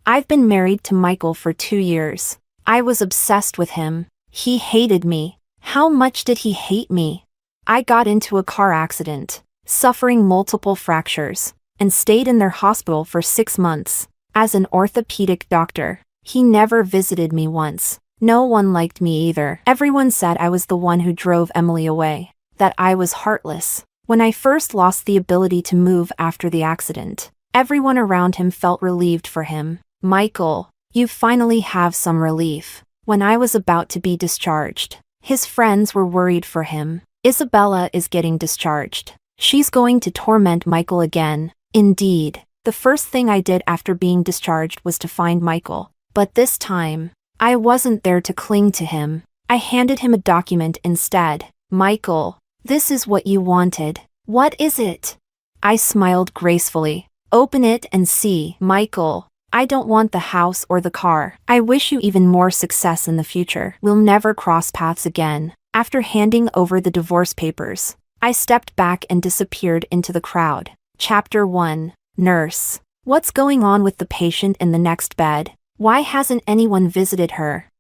I've been married to Michael for 2 years. I was obsessed with him. He hated me. How much did he hate me? I got into a car accident, suffering multiple fractures, and stayed in their hospital for 6 months. As an orthopedic doctor, he never visited me once. No one liked me either. Everyone said I was the one who drove Emily away, that I was heartless. When I first lost the ability to move after the accident, everyone around him felt relieved for him. Michael, you finally have some relief. When I was about to be discharged, his friends were worried for him. Isabella is getting discharged. She's going to torment Michael again. Indeed, the first thing I did after being discharged was to find Michael. But this time, I wasn't there to cling to him. I handed him a document instead. Michael, this is what you wanted. What is it? I smiled gracefully. Open it and see. Michael, I don't want the house or the car. I wish you even more success in the future. We'll never cross paths again. After handing over the divorce papers, I stepped back and disappeared into the crowd. Chapter 1. Nurse. What's going on with the patient in the next bed? Why hasn't anyone visited her?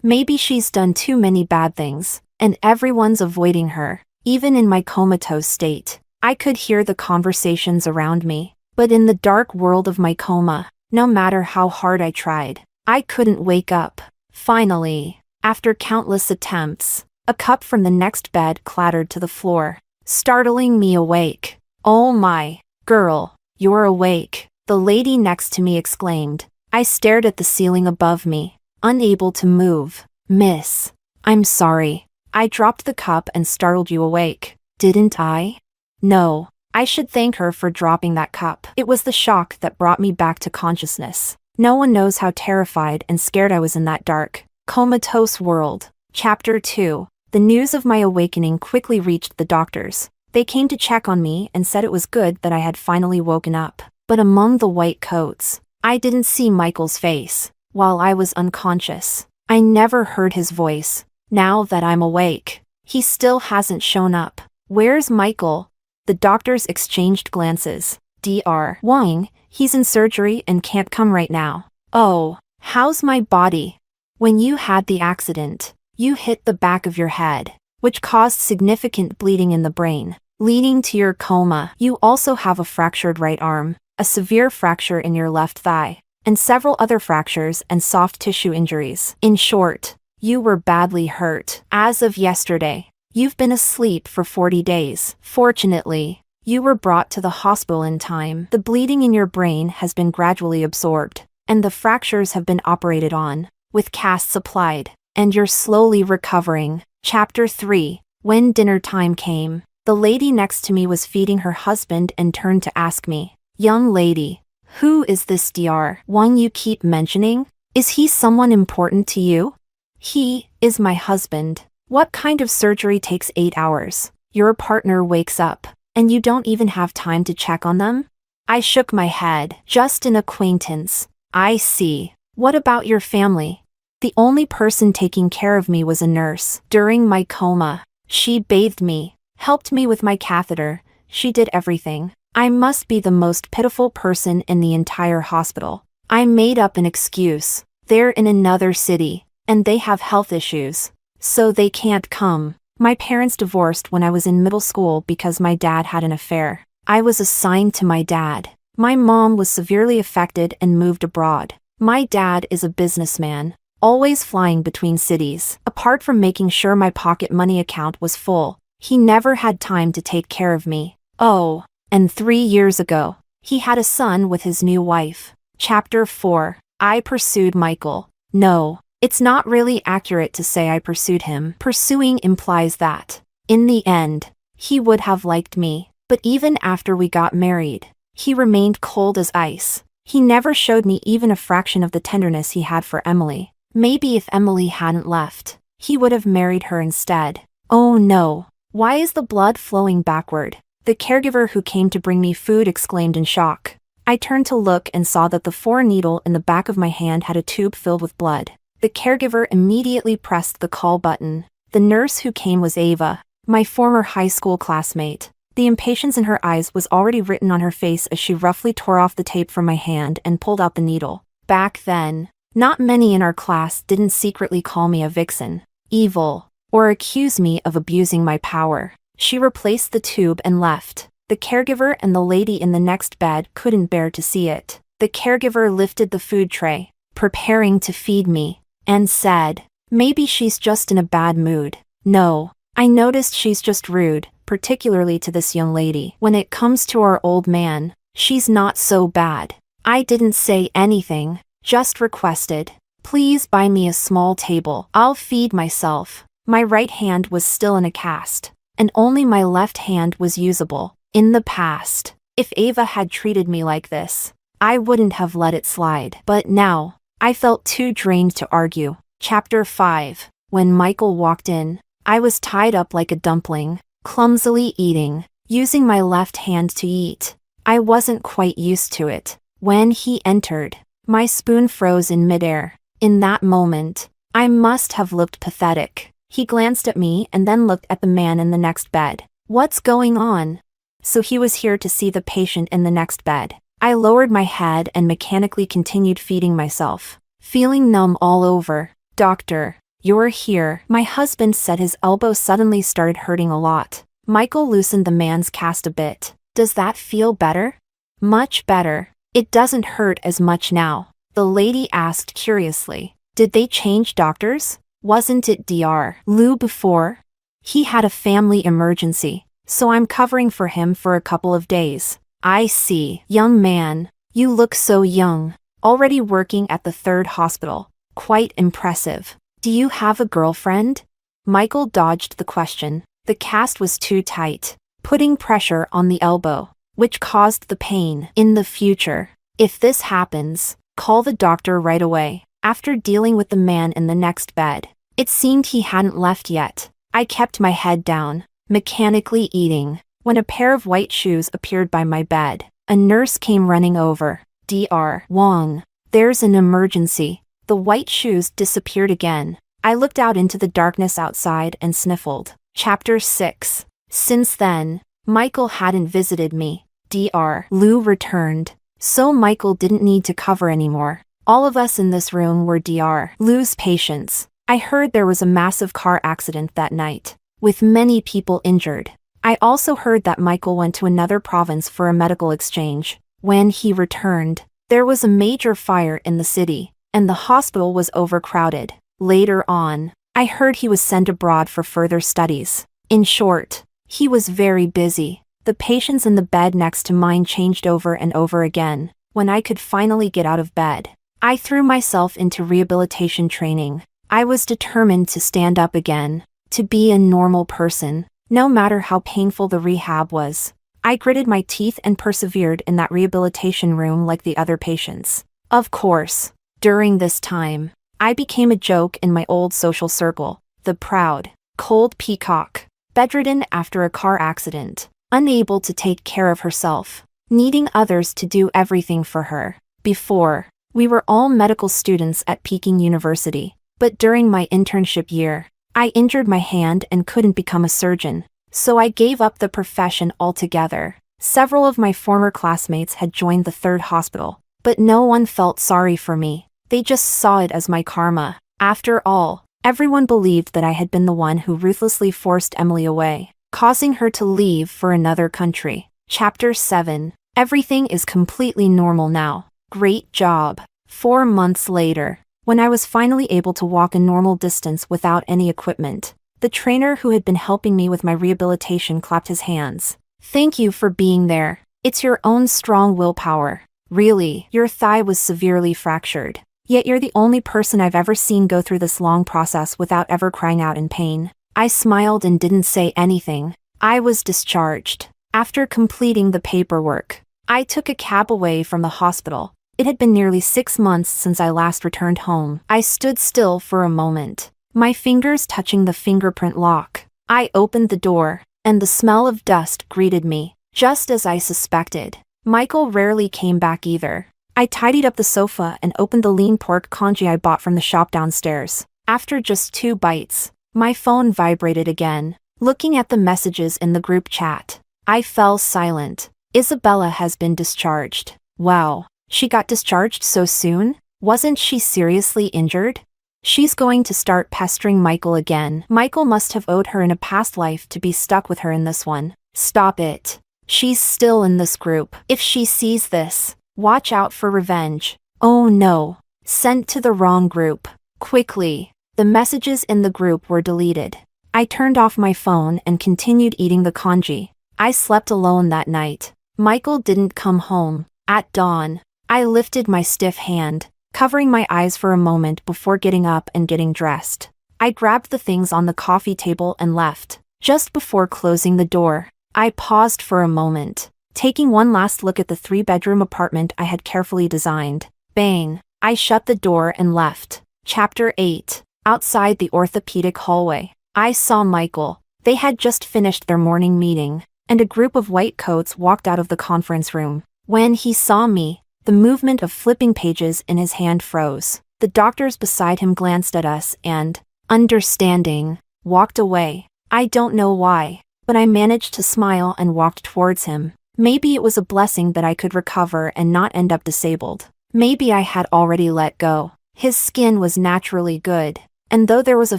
Maybe she's done too many bad things, and everyone's avoiding her. Even in my comatose state, I could hear the conversations around me. But in the dark world of my coma, no matter how hard I tried, I couldn't wake up. Finally, after countless attempts, a cup from the next bed clattered to the floor, startling me awake. Oh my, girl, you're awake, the lady next to me exclaimed. I stared at the ceiling above me, unable to move. Miss, I'm sorry. I dropped the cup and startled you awake, didn't I? No, I should thank her for dropping that cup. It was the shock that brought me back to consciousness. No one knows how terrified and scared I was in that dark, comatose world. Chapter 2. The news of my awakening quickly reached the doctors. They came to check on me and said it was good that I had finally woken up. But among the white coats, I didn't see Michael's face. While I was unconscious, I never heard his voice. Now that I'm awake, he still hasn't shown up. Where's Michael? The doctors exchanged glances. Dr. Wang, he's in surgery and can't come right now. Oh, how's my body? When you had the accident, you hit the back of your head, which caused significant bleeding in the brain, leading to your coma. You also have a fractured right arm, a severe fracture in your left thigh, and several other fractures and soft tissue injuries. In short, you were badly hurt. As of yesterday, you've been asleep for 40 days. Fortunately, you were brought to the hospital in time. The bleeding in your brain has been gradually absorbed, and the fractures have been operated on, with casts applied, and you're slowly recovering. Chapter 3. When dinner time came, the lady next to me was feeding her husband and turned to ask me, "Young lady, who is this Dr. Wang you keep mentioning? Is he someone important to you?" "He is my husband." "What kind of surgery takes 8 hours? Your partner wakes up, and you don't even have time to check on them?" I shook my head. "Just an acquaintance." "I see. What about your family?" "The only person taking care of me was a nurse. During my coma, she bathed me, helped me with my catheter. She did everything. I must be the most pitiful person in the entire hospital." I made up an excuse. "They're in another city, and they have health issues, so they can't come. My parents divorced when I was in middle school because my dad had an affair. I was assigned to my dad. My mom was severely affected and moved abroad. My dad is a businessman, always flying between cities. Apart from making sure my pocket money account was full, he never had time to take care of me. Oh, and 3 years ago, he had a son with his new wife." Chapter 4. I pursued Michael. No, it's not really accurate to say I pursued him. Pursuing implies that, in the end, he would have liked me. But even after we got married, he remained cold as ice. He never showed me even a fraction of the tenderness he had for Emily. Maybe if Emily hadn't left, he would have married her instead. Oh no, why is the blood flowing backward? The caregiver who came to bring me food exclaimed in shock. I turned to look and saw that the 4 needle in the back of my hand had a tube filled with blood. The caregiver immediately pressed the call button. The nurse who came was Ava, my former high school classmate. The impatience in her eyes was already written on her face as she roughly tore off the tape from my hand and pulled out the needle. Back then, not many in our class didn't secretly call me a vixen, evil, or accuse me of abusing my power. She replaced the tube and left. The caregiver and the lady in the next bed couldn't bear to see it. The caregiver lifted the food tray, preparing to feed me, and said, "Maybe she's just in a bad mood." No, I noticed she's just rude, particularly to this young lady. When it comes to our old man, she's not so bad. I didn't say anything, just requested, "Please buy me a small table. I'll feed myself." My right hand was still in a cast, and only my left hand was usable. In the past, if Ava had treated me like this, I wouldn't have let it slide. But now, I felt too drained to argue. Chapter 5. When Michael walked in, I was tied up like a dumpling, clumsily eating, using my left hand to eat. I wasn't quite used to it. When he entered, my spoon froze in midair. In that moment, I must have looked pathetic. He glanced at me and then looked at the man in the next bed. "What's going on?" So he was here to see the patient in the next bed. I lowered my head and mechanically continued feeding myself, feeling numb all over. "Doctor, you're here." My husband said. His elbow suddenly started hurting a lot. Michael loosened the man's cast a bit. "Does that feel better?" "Much better. It doesn't hurt as much now," the lady asked curiously. "Did they change doctors? Wasn't it Dr. Lou before?" "He had a family emergency, so I'm covering for him for a couple of days." "I see." "Young man, you look so young. Already working at the 3rd hospital. Quite impressive. Do you have a girlfriend?" Michael dodged the question. The cast was too tight, putting pressure on the elbow, which caused the pain. "In the future, if this happens, call the doctor right away." After dealing with the man in the next bed, it seemed he hadn't left yet. I kept my head down, mechanically eating, when a pair of white shoes appeared by my bed. A nurse came running over. "Dr. Wong, there's an emergency." The white shoes disappeared again. I looked out into the darkness outside and sniffled. Chapter 6. Since then, Michael hadn't visited me. Dr. Lou returned, so Michael didn't need to cover anymore. All of us in this room were Dr. Lou's patients. I heard there was a massive car accident that night, with many people injured. I also heard that Michael went to another province for a medical exchange. When he returned, there was a major fire in the city, and the hospital was overcrowded. Later on, I heard he was sent abroad for further studies. In short, he was very busy. The patients in the bed next to mine changed over and over again. When I could finally get out of bed, I threw myself into rehabilitation training. I was determined to stand up again, to be a normal person, no matter how painful the rehab was. I gritted my teeth and persevered in that rehabilitation room like the other patients. Of course, during this time, I became a joke in my old social circle, the proud, cold peacock, bedridden after a car accident, unable to take care of herself, needing others to do everything for her. Before, we were all medical students at Peking University, but during my internship year, I injured my hand and couldn't become a surgeon, so I gave up the profession altogether. Several of my former classmates had joined the 3rd hospital, but no one felt sorry for me. They just saw it as my karma. After all, everyone believed that I had been the one who ruthlessly forced Emily away, causing her to leave for another country. Chapter 7. Everything is completely normal now. Great job. 4 months later, when I was finally able to walk a normal distance without any equipment, the trainer who had been helping me with my rehabilitation clapped his hands. "Thank you for being there. It's your own strong willpower. Really, your thigh was severely fractured. Yet you're the only person I've ever seen go through this long process without ever crying out in pain." I smiled and didn't say anything. I was discharged. After completing the paperwork, I took a cab away from the hospital. It had been nearly 6 months since I last returned home. I stood still for a moment, my fingers touching the fingerprint lock. I opened the door, and the smell of dust greeted me. Just as I suspected, Michael rarely came back either. I tidied up the sofa and opened the lean pork congee I bought from the shop downstairs. After just 2 bites, my phone vibrated again. Looking at the messages in the group chat, I fell silent. Isabella has been discharged. Wow. She got discharged so soon? Wasn't she seriously injured? She's going to start pestering Michael again. Michael must have owed her in a past life to be stuck with her in this one. Stop it. She's still in this group. If she sees this, watch out for revenge. Oh no. Sent to the wrong group. Quickly. The messages in the group were deleted. I turned off my phone and continued eating the congee. I slept alone that night. Michael didn't come home. At dawn, I lifted my stiff hand, covering my eyes for a moment before getting up and getting dressed. I grabbed the things on the coffee table and left. Just before closing the door, I paused for a moment, taking one last look at the 3-bedroom apartment I had carefully designed. Bang! I shut the door and left. Chapter 8. Outside the orthopedic hallway, I saw Michael. They had just finished their morning meeting, and a group of white coats walked out of the conference room. When he saw me, the movement of flipping pages in his hand froze. The doctors beside him glanced at us and, understanding, walked away. I don't know why, but I managed to smile and walked towards him. Maybe it was a blessing that I could recover and not end up disabled. Maybe I had already let go. His skin was naturally good, and though there was a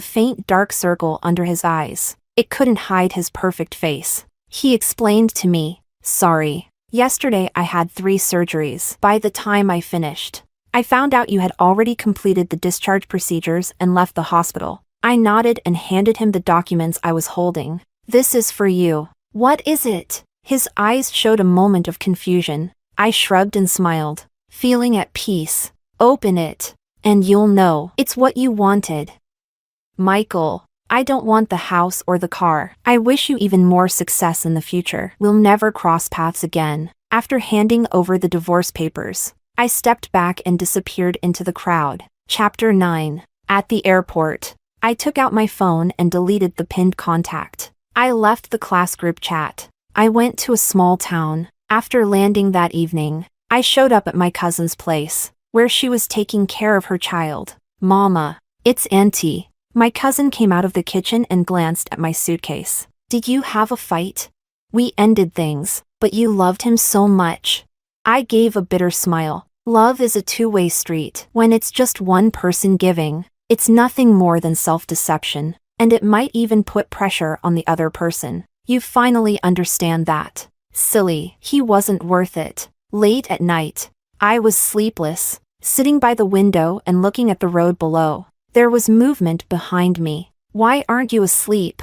faint dark circle under his eyes, it couldn't hide his perfect face. He explained to me, "Sorry. Yesterday I had 3 surgeries. By the time I finished, I found out you had already completed the discharge procedures and left the hospital." I nodded and handed him the documents I was holding. "This is for you." "What is it?" His eyes showed a moment of confusion. I shrugged and smiled, feeling at peace. "Open it, and you'll know. It's what you wanted." "Michael, I don't want the house or the car. I wish you even more success in the future. We'll never cross paths again." After handing over the divorce papers, I stepped back and disappeared into the crowd. Chapter 9. At the airport, I took out my phone and deleted the pinned contact. I left the class group chat. I went to a small town. After landing that evening, I showed up at my cousin's place, where she was taking care of her child. "Mama, it's Auntie." My cousin came out of the kitchen and glanced at my suitcase. "Did you have a fight?" "We ended things, but you loved him so much." I gave a bitter smile. Love is a two-way street. When it's just one person giving, it's nothing more than self-deception, and it might even put pressure on the other person. You finally understand that. Silly, he wasn't worth it. Late at night, I was sleepless, sitting by the window and looking at the road below. There was movement behind me. "Why aren't you asleep?"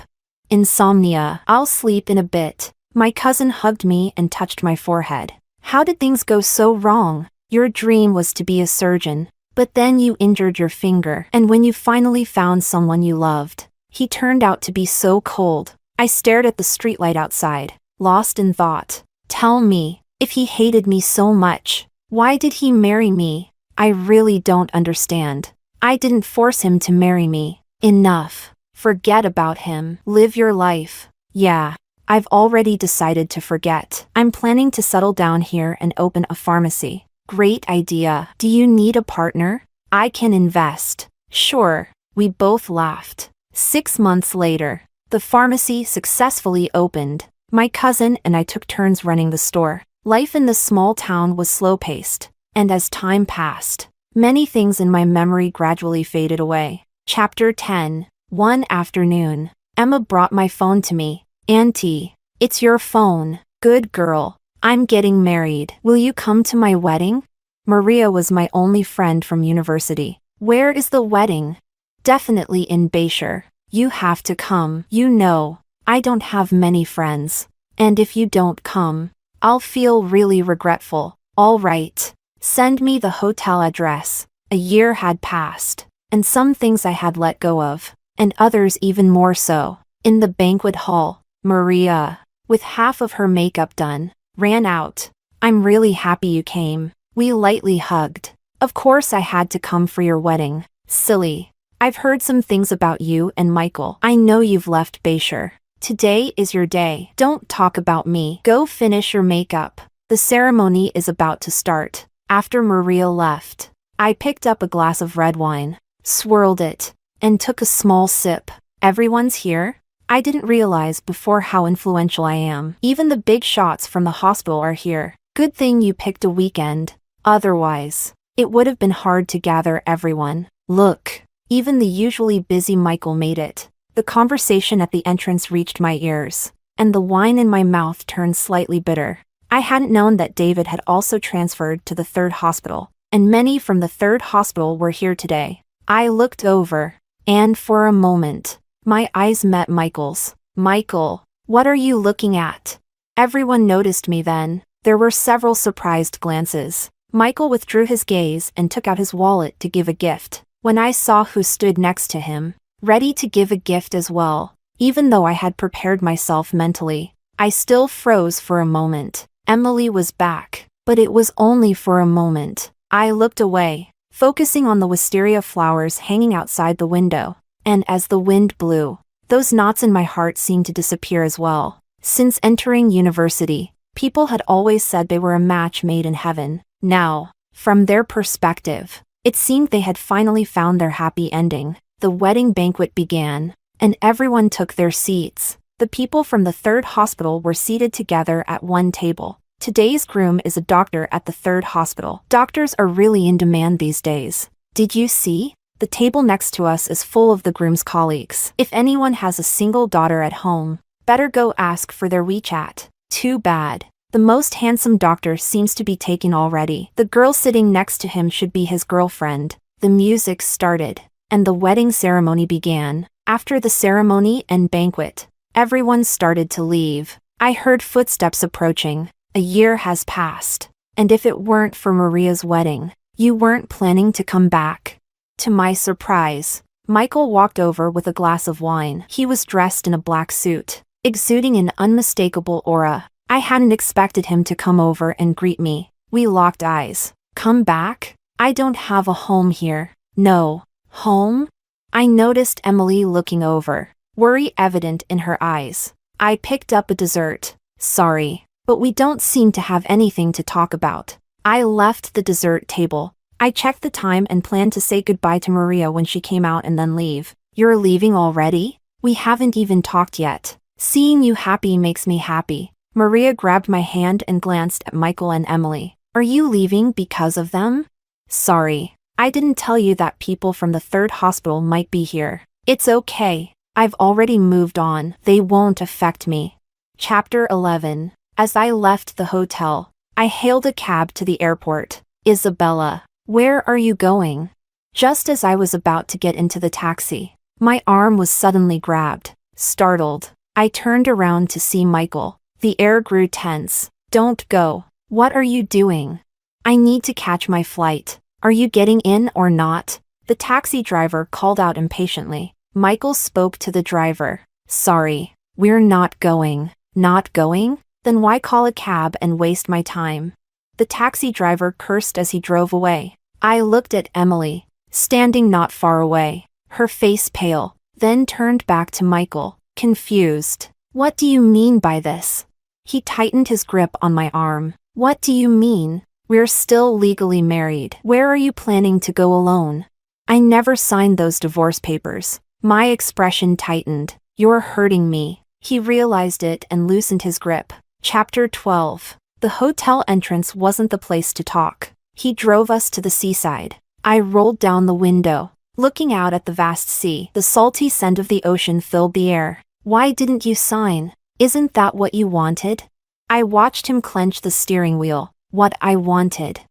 "Insomnia. I'll sleep in a bit." My cousin hugged me and touched my forehead. "How did things go so wrong? Your dream was to be a surgeon, but then you injured your finger, and when you finally found someone you loved, he turned out to be so cold." I stared at the streetlight outside, lost in thought. Tell me, if he hated me so much, why did he marry me? I really don't understand. I didn't force him to marry me. Enough. Forget about him. Live your life. Yeah, I've already decided to forget. I'm planning to settle down here and open a pharmacy. Great idea. Do you need a partner? I can invest. Sure. We both laughed. 6 months later, the pharmacy successfully opened. My cousin and I took turns running the store. Life in this small town was slow-paced, and as time passed, many things in my memory gradually faded away. Chapter 10. One afternoon, Emma brought my phone to me. "Auntie, it's your phone. Good girl. I'm getting married. Will you come to my wedding?" Maria was my only friend from university. "Where is the wedding?" "Definitely in Bayshore. You have to come. You know, I don't have many friends. And if you don't come, I'll feel really regretful." "All right. Send me the hotel address." A year had passed, and some things I had let go of, and others even more so. In the banquet hall, Maria, with half of her makeup done, ran out. "I'm really happy you came." We lightly hugged. "Of course I had to come for your wedding." "Silly. I've heard some things about you and Michael. I know you've left Bayshore. Today is your day. Don't talk about me. Go finish your makeup. The ceremony is about to start." After Maria left, I picked up a glass of red wine, swirled it, and took a small sip. "Everyone's here?" I didn't realize before how influential I am. Even the big shots from the hospital are here. Good thing you picked a weekend. Otherwise, it would have been hard to gather everyone. Look, even the usually busy Michael made it. The conversation at the entrance reached my ears, and the wine in my mouth turned slightly bitter. I hadn't known that David had also transferred to the third hospital, and many from the third hospital were here today. I looked over, and for a moment, my eyes met Michael's. Michael, what are you looking at? Everyone noticed me then. There were several surprised glances. Michael withdrew his gaze and took out his wallet to give a gift. When I saw who stood next to him, ready to give a gift as well, even though I had prepared myself mentally, I still froze for a moment. Emily was back, but it was only for a moment. I looked away, focusing on the wisteria flowers hanging outside the window, and as the wind blew, those knots in my heart seemed to disappear as well. Since entering university, people had always said they were a match made in heaven. Now, from their perspective, it seemed they had finally found their happy ending. The wedding banquet began, and everyone took their seats. The people from the third hospital were seated together at one table. Today's groom is a doctor at the third hospital. Doctors are really in demand these days. Did you see? The table next to us is full of the groom's colleagues. If anyone has a single daughter at home, better go ask for their WeChat. Too bad. The most handsome doctor seems to be taken already. The girl sitting next to him should be his girlfriend. The music started, and the wedding ceremony began. After the ceremony and banquet, everyone started to leave. I heard footsteps approaching. A year has passed, and if it weren't for Maria's wedding, you weren't planning to come back. To my surprise, Michael walked over with a glass of wine. He was dressed in a black suit, exuding an unmistakable aura. I hadn't expected him to come over and greet me. We locked eyes. Come back? I don't have a home here. No. Home? I noticed Emily looking over, worry evident in her eyes. I picked up a dessert. Sorry, but we don't seem to have anything to talk about. I left the dessert table. I checked the time and planned to say goodbye to Maria when she came out and then leave. You're leaving already? We haven't even talked yet. Seeing you happy makes me happy. Maria grabbed my hand and glanced at Michael and Emily. Are you leaving because of them? Sorry, I didn't tell you that people from the third hospital might be here. It's okay. I've already moved on. They won't affect me. Chapter 11. As I left the hotel, I hailed a cab to the airport. Isabella, where are you going? Just as I was about to get into the taxi, my arm was suddenly grabbed. Startled, I turned around to see Michael. The air grew tense. Don't go. What are you doing? I need to catch my flight. Are you getting in or not? The taxi driver called out impatiently. Michael spoke to the driver. Sorry, we're not going. Not going? Then why call a cab and waste my time? The taxi driver cursed as he drove away. I looked at Emily, standing not far away, her face pale, then turned back to Michael, confused. What do you mean by this? He tightened his grip on my arm. What do you mean? We're still legally married. Where are you planning to go alone? I never signed those divorce papers. My expression tightened. You're hurting me. He realized it and loosened his grip. Chapter 12. The hotel entrance wasn't the place to talk. He drove us to the seaside. I rolled down the window, looking out at the vast sea. The salty scent of the ocean filled the air. Why didn't you sign? Isn't that what you wanted? I watched him clench the steering wheel. What I wanted.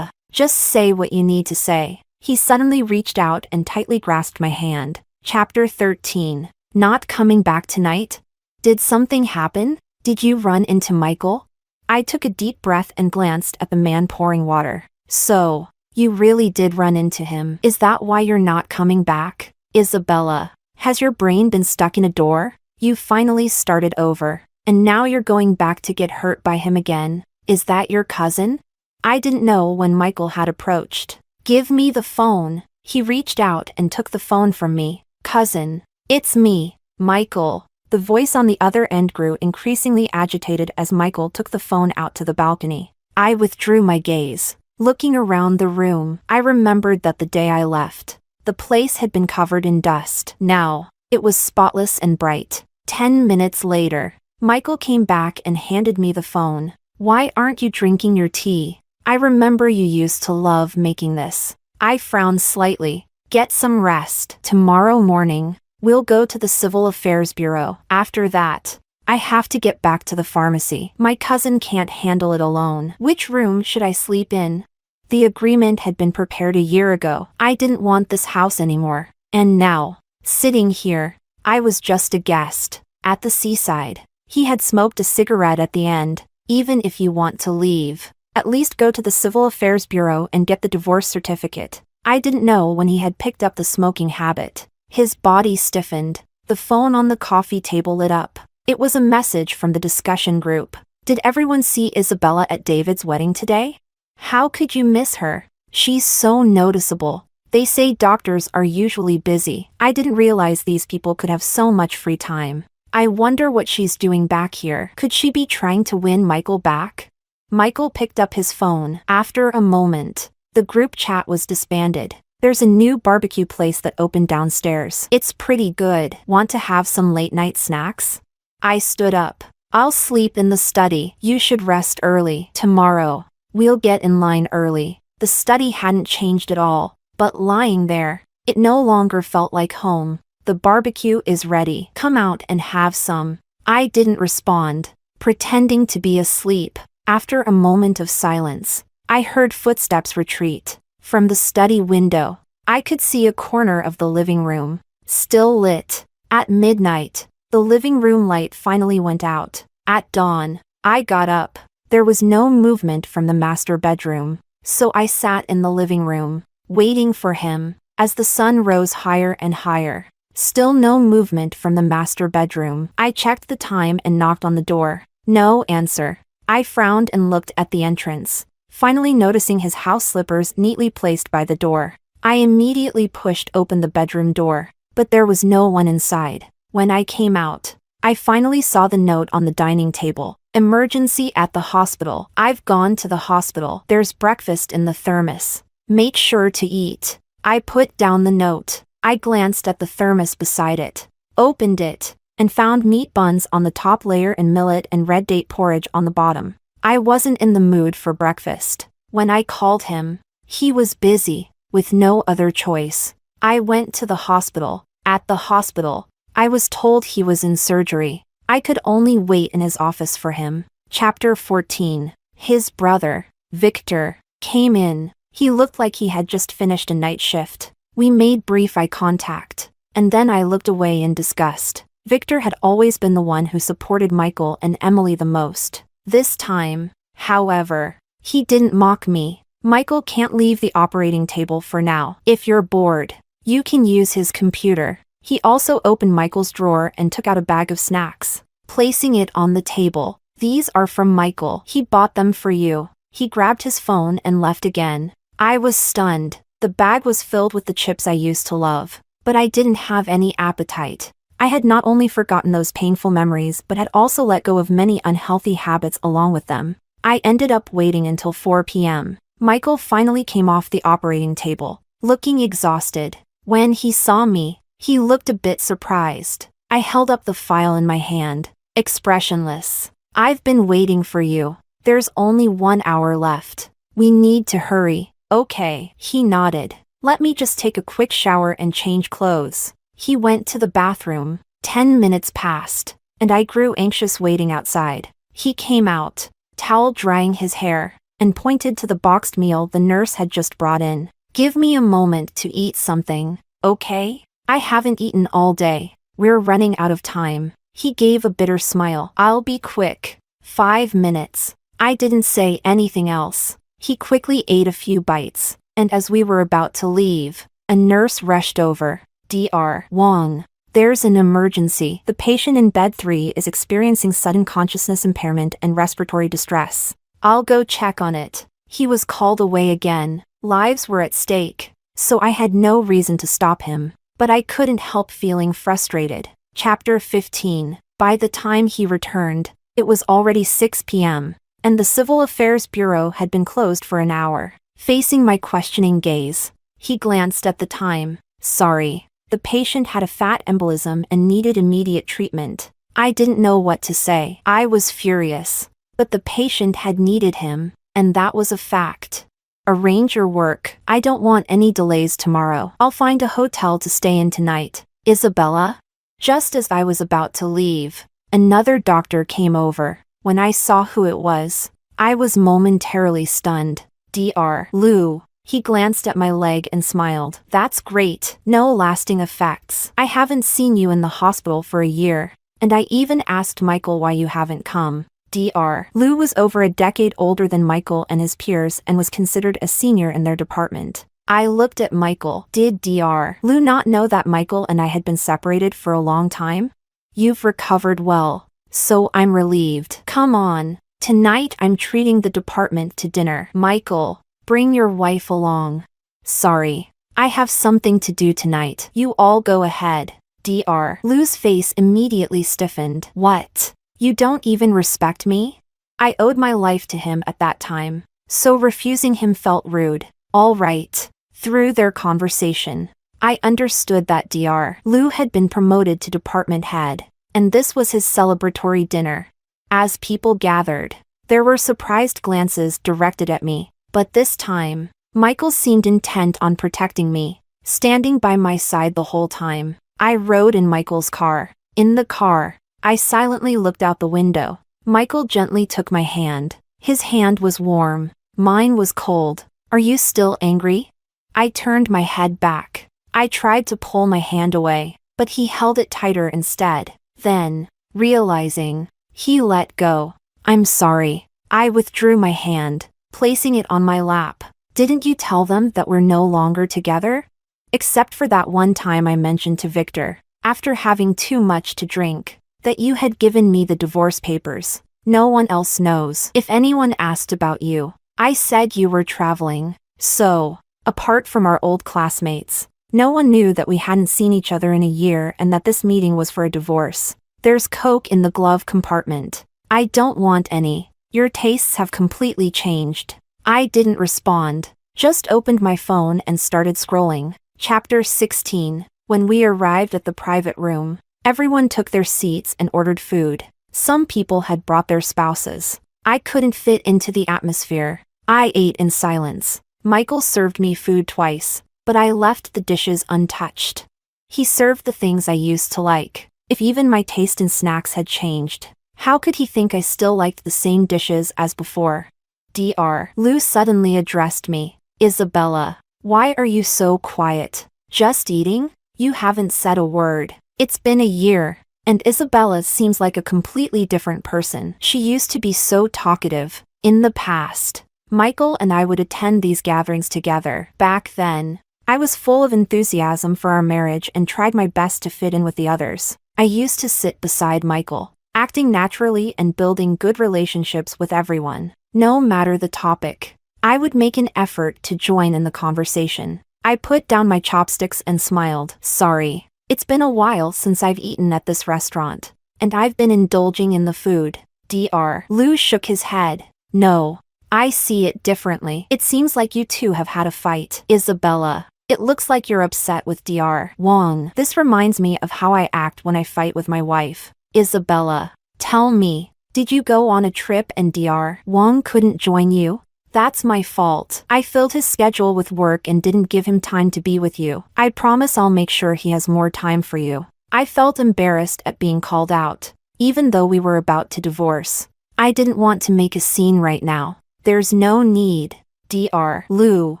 Just say what you need to say. He suddenly reached out and tightly grasped my hand. Chapter 13. Not coming back tonight? Did something happen? Did you run into Michael? I took a deep breath and glanced at the man pouring water. So, you really did run into him. Is that why you're not coming back? Isabella, has your brain been stuck in a door? You finally started over, and now you're going back to get hurt by him again. Is that your cousin? I didn't know when Michael had approached. Give me the phone. He reached out and took the phone from me. Cousin, it's me, Michael. The voice on the other end grew increasingly agitated as Michael took the phone out to the balcony. I withdrew my gaze. Looking around the room, I remembered that the day I left, the place had been covered in dust. Now, it was spotless and bright. 10 minutes later, Michael came back and handed me the phone. Why aren't you drinking your tea? I remember you used to love making this. I frowned slightly. Get some rest. Tomorrow morning, we'll go to the Civil Affairs Bureau. After that, I have to get back to the pharmacy. My cousin can't handle it alone. Which room should I sleep in? The agreement had been prepared a year ago. I didn't want this house anymore. And now, sitting here, I was just a guest. At the seaside. He had smoked a cigarette at the end. Even if you want to leave, at least go to the Civil Affairs Bureau and get the divorce certificate. I didn't know when he had picked up the smoking habit. His body stiffened. The phone on the coffee table lit up. It was a message from the discussion group. Did everyone see Isabella at David's wedding today? How could you miss her? She's so noticeable. They say doctors are usually busy. I didn't realize these people could have so much free time. I wonder what she's doing back here. Could she be trying to win Michael back? Michael picked up his phone. After a moment, the group chat was disbanded. There's a new barbecue place that opened downstairs. It's pretty good. Want to have some late-night snacks? I stood up. I'll sleep in the study. You should rest early. Tomorrow, we'll get in line early. The study hadn't changed at all, but lying there, it no longer felt like home. The barbecue is ready. Come out and have some. I didn't respond, pretending to be asleep. After a moment of silence, I heard footsteps retreat. From the study window, I could see a corner of the living room, still lit. At midnight, the living room light finally went out. At dawn, I got up. There was no movement from the master bedroom, so I sat in the living room, waiting for him. As the sun rose higher and higher, still no movement from the master bedroom. I checked the time and knocked on the door. No answer. I frowned and looked at the entrance, finally noticing his house slippers neatly placed by the door. I immediately pushed open the bedroom door, but there was no one inside. When I came out, I finally saw the note on the dining table. Emergency at the hospital. I've gone to the hospital. There's breakfast in the thermos. Make sure to eat. I put down the note. I glanced at the thermos beside it, opened it, and found meat buns on the top layer and millet and red date porridge on the bottom. I wasn't in the mood for breakfast. When I called him, he was busy, with no other choice. I went to the hospital. At the hospital, I was told he was in surgery. I could only wait in his office for him. Chapter 14. His brother, Victor, came in. He looked like he had just finished a night shift. We made brief eye contact, and then I looked away in disgust. Victor had always been the one who supported Michael and Emily the most. This time, however, he didn't mock me. Michael can't leave the operating table for now. If you're bored, you can use his computer. He also opened Michael's drawer and took out a bag of snacks, placing it on the table. These are from Michael. He bought them for you. He grabbed his phone and left again. I was stunned. The bag was filled with the chips I used to love, but I didn't have any appetite. I had not only forgotten those painful memories but had also let go of many unhealthy habits along with them. I ended up waiting until 4 p.m. Michael finally came off the operating table, looking exhausted. When he saw me, he looked a bit surprised. I held up the file in my hand, expressionless. I've been waiting for you. There's only 1 hour left. We need to hurry. Okay, he nodded. Let me just take a quick shower and change clothes. He went to the bathroom. 10 minutes passed, and I grew anxious waiting outside. He came out, towel drying his hair, and pointed to the boxed meal the nurse had just brought in. Give me a moment to eat something, okay? I haven't eaten all day. We're running out of time. He gave a bitter smile. I'll be quick. 5 minutes. I didn't say anything else. He quickly ate a few bites, and as we were about to leave, a nurse rushed over. Dr. Wong, there's an emergency. The patient in bed 3 is experiencing sudden consciousness impairment and respiratory distress. I'll go check on it. He was called away again. Lives were at stake, so I had no reason to stop him, but I couldn't help feeling frustrated. Chapter 15. By the time he returned, it was already 6 p.m. and the Civil Affairs Bureau had been closed for an hour. Facing my questioning gaze, he glanced at the time. Sorry. The patient had a fat embolism and needed immediate treatment. I didn't know what to say. I was furious. But the patient had needed him, and that was a fact. Arrange your work. I don't want any delays tomorrow. I'll find a hotel to stay in tonight. Isabella? Just as I was about to leave, another doctor came over. When I saw who it was, I was momentarily stunned. Dr. Lou. He glanced at my leg and smiled. That's great. No lasting effects. I haven't seen you in the hospital for a year, and I even asked Michael why you haven't come. Dr. Lou was over a decade older than Michael and his peers and was considered a senior in their department. I looked at Michael. Did Dr. Lou not know that Michael and I had been separated for a long time? You've recovered well, so I'm relieved. Come on. Tonight I'm treating the department to dinner. Michael, bring your wife along. Sorry. I have something to do tonight. You all go ahead. Dr. Lou's face immediately stiffened. What? You don't even respect me? I owed my life to him at that time, so refusing him felt rude. All right. Through their conversation, I understood that Dr. Lou had been promoted to department head, and this was his celebratory dinner. As people gathered, there were surprised glances directed at me, but this time, Michael seemed intent on protecting me, standing by my side the whole time. I rode in Michael's car. In the car, I silently looked out the window. Michael gently took my hand. His hand was warm. Mine was cold. Are you still angry? I turned my head back. I tried to pull my hand away, but he held it tighter instead. Then, realizing, he let go. I'm sorry. I withdrew my hand, placing it on my lap. Didn't you tell them that we're no longer together? Except for that one time I mentioned to Victor, after having too much to drink, that you had given me the divorce papers. No one else knows. If anyone asked about you, I said you were traveling. So, apart from our old classmates, no one knew that we hadn't seen each other in a year and that this meeting was for a divorce. There's coke in the glove compartment. I don't want any. Your tastes have completely changed. I didn't respond, just opened my phone and started scrolling. Chapter 16. When we arrived at the private room, everyone took their seats and ordered food. Some people had brought their spouses. I couldn't fit into the atmosphere. I ate in silence. Michael served me food twice, but I left the dishes untouched. He served the things I used to like. If even my taste in snacks had changed, how could he think I still liked the same dishes as before? Dr. Lou suddenly addressed me. Isabella, why are you so quiet? Just eating? You haven't said a word. It's been a year, and Isabella seems like a completely different person. She used to be so talkative. In the past, Michael and I would attend these gatherings together. Back then, I was full of enthusiasm for our marriage and tried my best to fit in with the others. I used to sit beside Michael, acting naturally and building good relationships with everyone. No matter the topic, I would make an effort to join in the conversation. I put down my chopsticks and smiled. Sorry. It's been a while since I've eaten at this restaurant, and I've been indulging in the food. Dr. Lou shook his head. No, I see it differently. It seems like you two have had a fight. Isabella, it looks like you're upset with Dr. Wong. This reminds me of how I act when I fight with my wife. Isabella, tell me, did you go on a trip and Dr. Wong couldn't join you? That's my fault. I filled his schedule with work and didn't give him time to be with you. I promise I'll make sure he has more time for you. I felt embarrassed at being called out, even though we were about to divorce. I didn't want to make a scene right now. There's no need. Dr. Lou,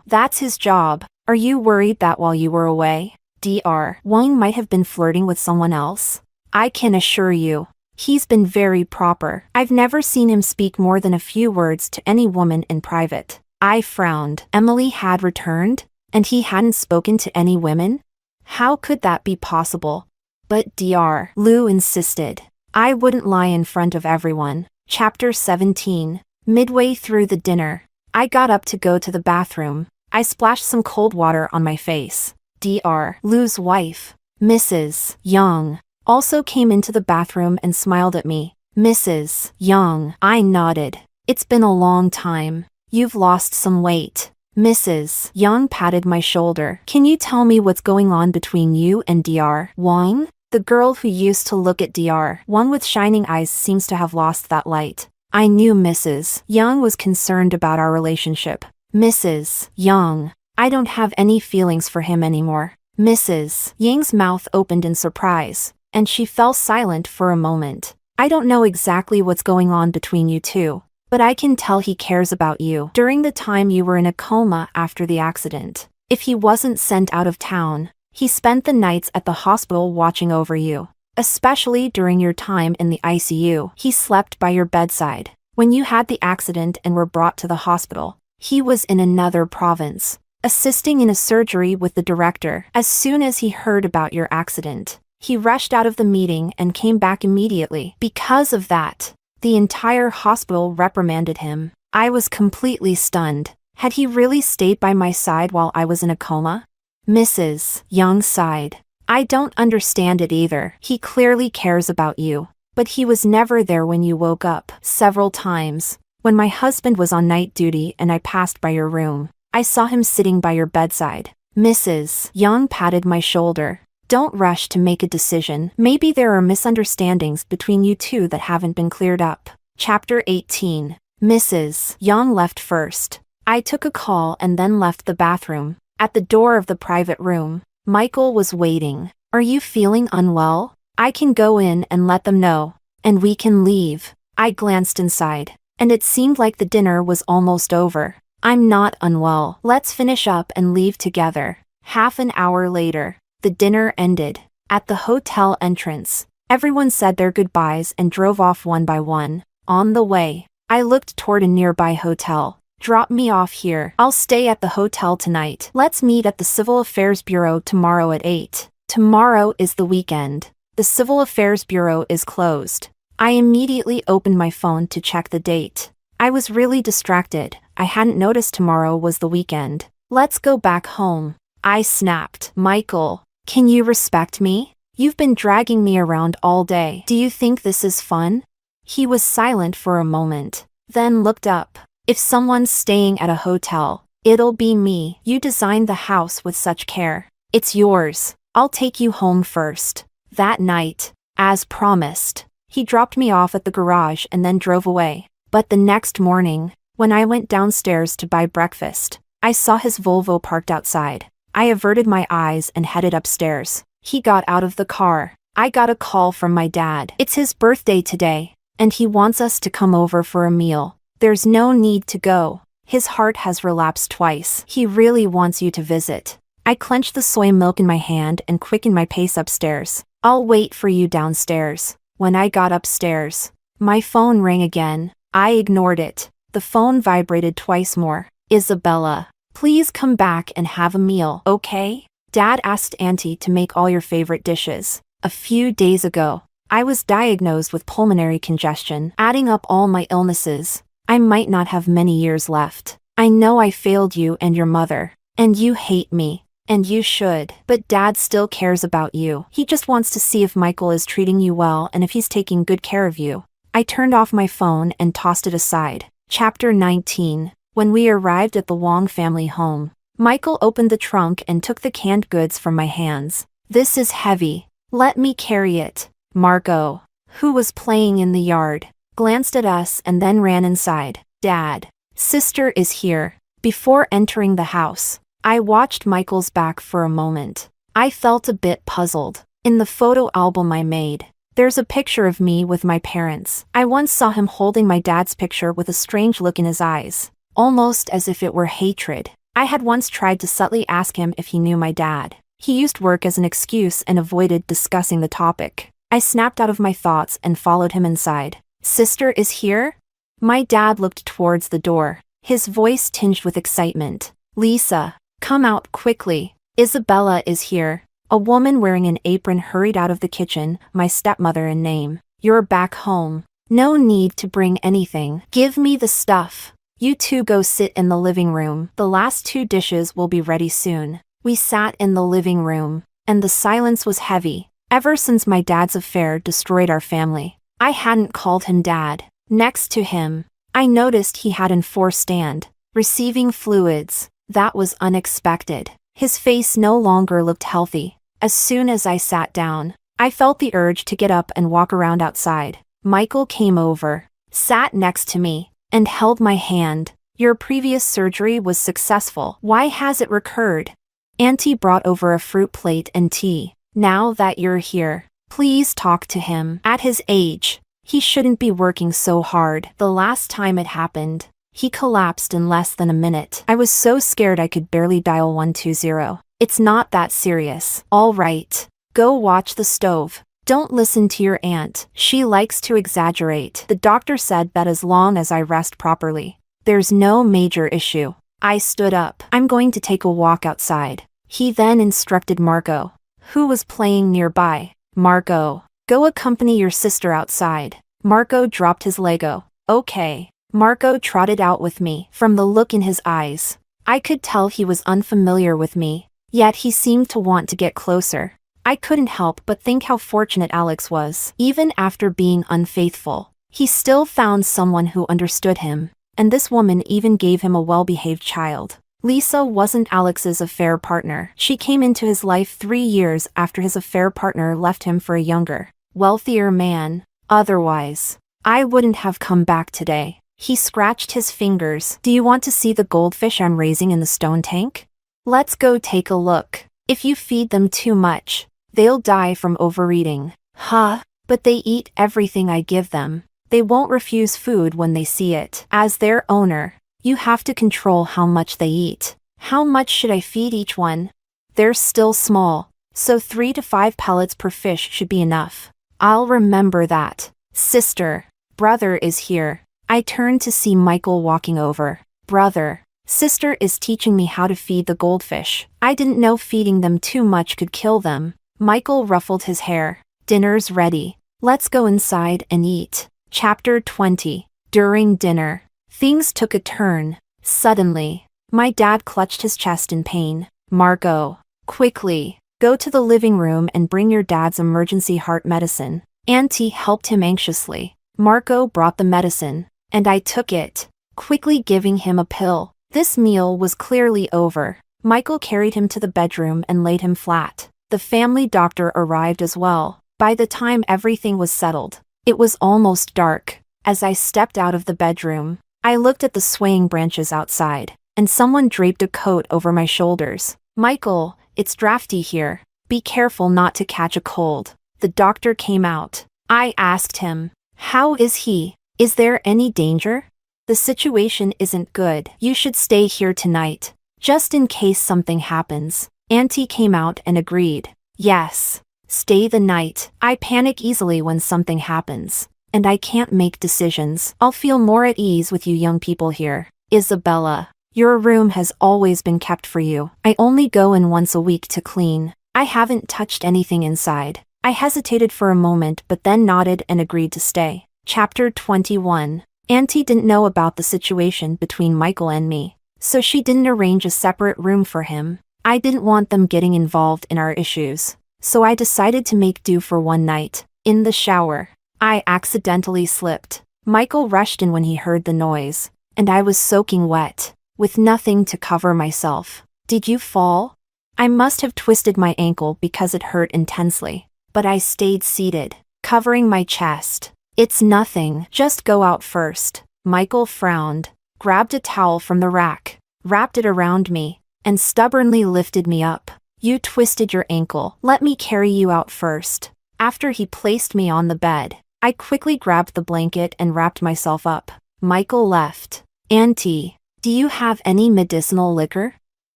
that's his job. Are you worried that while you were away, Dr. Wong might have been flirting with someone else? I can assure you, he's been very proper. I've never seen him speak more than a few words to any woman in private. I frowned. Emily had returned, and he hadn't spoken to any women? How could that be possible? But Dr. Lou insisted. I wouldn't lie in front of everyone. Chapter 17. Midway through the dinner, I got up to go to the bathroom. I splashed some cold water on my face. Dr. Lou's wife, Mrs. Young, also came into the bathroom and smiled at me. Mrs. Young, I nodded. It's been a long time. You've lost some weight. Mrs. Young patted my shoulder. Can you tell me what's going on between you and Dr. Wong? The girl who used to look at Dr. One with shining eyes seems to have lost that light. I knew Mrs. Young was concerned about our relationship. Mrs. Young. I don't have any feelings for him anymore. Mrs. Yang's mouth opened in surprise, and she fell silent for a moment. I don't know exactly what's going on between you two, but I can tell he cares about you. During the time you were in a coma after the accident, if he wasn't sent out of town, he spent the nights at the hospital watching over you. Especially during your time in the ICU, he slept by your bedside. When you had the accident and were brought to the hospital, he was in another province, assisting in a surgery with the director. As soon as he heard about your accident, he rushed out of the meeting and came back immediately. Because of that, the entire hospital reprimanded him. I was completely stunned. Had he really stayed by my side while I was in a coma? Mrs. Young sighed. I don't understand it either. He clearly cares about you, but he was never there when you woke up. Several times, when my husband was on night duty and I passed by your room, I saw him sitting by your bedside. Mrs. Young patted my shoulder. Don't rush to make a decision. Maybe there are misunderstandings between you two that haven't been cleared up. Chapter 18. Mrs. Young left first. I took a call and then left the bathroom. At the door of the private room, Michael was waiting. Are you feeling unwell? I can go in and let them know, and we can leave. I glanced inside, and it seemed like the dinner was almost over. I'm not unwell. Let's finish up and leave together. Half an hour later, the dinner ended. At the hotel entrance, everyone said their goodbyes and drove off one by one. On the way, I looked toward a nearby hotel. Drop me off here. I'll stay at the hotel tonight. Let's meet at the Civil Affairs Bureau tomorrow at 8. Tomorrow is the weekend. The Civil Affairs Bureau is closed. I immediately opened my phone to check the date. I was really distracted. I hadn't noticed tomorrow was the weekend. Let's go back home. I snapped. Michael, can you respect me? You've been dragging me around all day. Do you think this is fun? He was silent for a moment, then looked up. If someone's staying at a hotel, it'll be me. You designed the house with such care. It's yours. I'll take you home first. That night, as promised, he dropped me off at the garage and then drove away. But the next morning, when I went downstairs to buy breakfast, I saw his Volvo parked outside. I averted my eyes and headed upstairs. He got out of the car. I got a call from my dad. It's his birthday today, and he wants us to come over for a meal. There's no need to go. His heart has relapsed twice. He really wants you to visit. I clenched the soy milk in my hand and quickened my pace upstairs. I'll wait for you downstairs. When I got upstairs, my phone rang again. I ignored it. The phone vibrated twice more. Isabella, please come back and have a meal, okay? Dad asked Auntie to make all your favorite dishes. A few days ago, I was diagnosed with pulmonary congestion. Adding up all my illnesses, I might not have many years left. I know I failed you and your mother, and you hate me, and you should. But Dad still cares about you. He just wants to see if Michael is treating you well and if he's taking good care of you. I turned off my phone and tossed it aside. Chapter 19. When we arrived at the Wong family home, Michael opened the trunk and took the canned goods from my hands. This is heavy. Let me carry it. Margot, who was playing in the yard, glanced at us and then ran inside. Dad, sister is here. Before entering the house, I watched Michael's back for a moment. I felt a bit puzzled. In the photo album I made, there's a picture of me with my parents. I once saw him holding my dad's picture with a strange look in his eyes, almost as if it were hatred. I had once tried to subtly ask him if he knew my dad. He used work as an excuse and avoided discussing the topic. I snapped out of my thoughts and followed him inside. Sister is here? My dad looked towards the door, his voice tinged with excitement. Lisa, come out quickly. Isabella is here. A woman wearing an apron hurried out of the kitchen, my stepmother in name. You're back home. No need to bring anything. Give me the stuff. You two go sit in the living room. The last 2 dishes will be ready soon. We sat in the living room, and the silence was heavy. Ever since my dad's affair destroyed our family, I hadn't called him Dad. Next to him, I noticed he had an enforced stand, receiving fluids. That was unexpected. His face no longer looked healthy. As soon as I sat down, I felt the urge to get up and walk around outside. Michael came over, sat next to me, and held my hand. Your previous surgery was successful. Why has it recurred? Auntie brought over a fruit plate and tea. Now that you're here, please talk to him. At his age, he shouldn't be working so hard. The last time it happened, he collapsed in less than a minute. I was so scared I could barely dial 120. It's not that serious. All right. Go watch the stove. Don't listen to your aunt. She likes to exaggerate. The doctor said that as long as I rest properly, there's no major issue. I stood up. I'm going to take a walk outside. He then instructed Marco, who was playing nearby. Marco, go accompany your sister outside. Marco dropped his Lego. Okay. Marco trotted out with me. From the look in his eyes, I could tell he was unfamiliar with me, yet he seemed to want to get closer. I couldn't help but think how fortunate Alex was. Even after being unfaithful, he still found someone who understood him, and this woman even gave him a well-behaved child. Lisa wasn't Alex's affair partner. She came into his life 3 years after his affair partner left him for a younger, wealthier man. Otherwise, I wouldn't have come back today. He scratched his fingers. Do you want to see the goldfish I'm raising in the stone tank? Let's go take a look. If you feed them too much, they'll die from overeating. Huh? But they eat everything I give them. They won't refuse food when they see it. As their owner, you have to control how much they eat. How much should I feed each one? They're still small, so 3 to 5 pellets per fish should be enough. I'll remember that. Sister, brother is here. I turned to see Michael walking over. Brother, sister is teaching me how to feed the goldfish. I didn't know feeding them too much could kill them. Michael ruffled his hair. Dinner's ready. Let's go inside and eat. Chapter 20. During dinner, things took a turn. Suddenly, my dad clutched his chest in pain. Marco, quickly, go to the living room and bring your dad's emergency heart medicine. Auntie helped him anxiously. Marco brought the medicine, and I took it, quickly giving him a pill. This meal was clearly over. Michael carried him to the bedroom and laid him flat. The family doctor arrived as well. By the time everything was settled, it was almost dark. As I stepped out of the bedroom, I looked at the swaying branches outside, and someone draped a coat over my shoulders. Michael, it's drafty here. Be careful not to catch a cold. The doctor came out. I asked him, how is he? Is there any danger? The situation isn't good. You should stay here tonight, just in case something happens. Auntie came out and agreed. Yes, stay the night. I panic easily when something happens, and I can't make decisions. I'll feel more at ease with you young people here. Isabella, your room has always been kept for you. I only go in once a week to clean. I haven't touched anything inside. I hesitated for a moment but then nodded and agreed to stay. Chapter 21. Auntie didn't know about the situation between Michael and me, so she didn't arrange a separate room for him. I didn't want them getting involved in our issues, so I decided to make do for one night. In the shower, I accidentally slipped. Michael rushed in when he heard the noise, and I was soaking wet, with nothing to cover myself. Did you fall? I must have twisted my ankle because it hurt intensely, but I stayed seated, covering my chest. It's nothing, just go out first. Michael frowned, grabbed a towel from the rack, wrapped it around me, and stubbornly lifted me up. You twisted your ankle. Let me carry you out first. After he placed me on the bed, I quickly grabbed the blanket and wrapped myself up. Michael left. Auntie, do you have any medicinal liquor?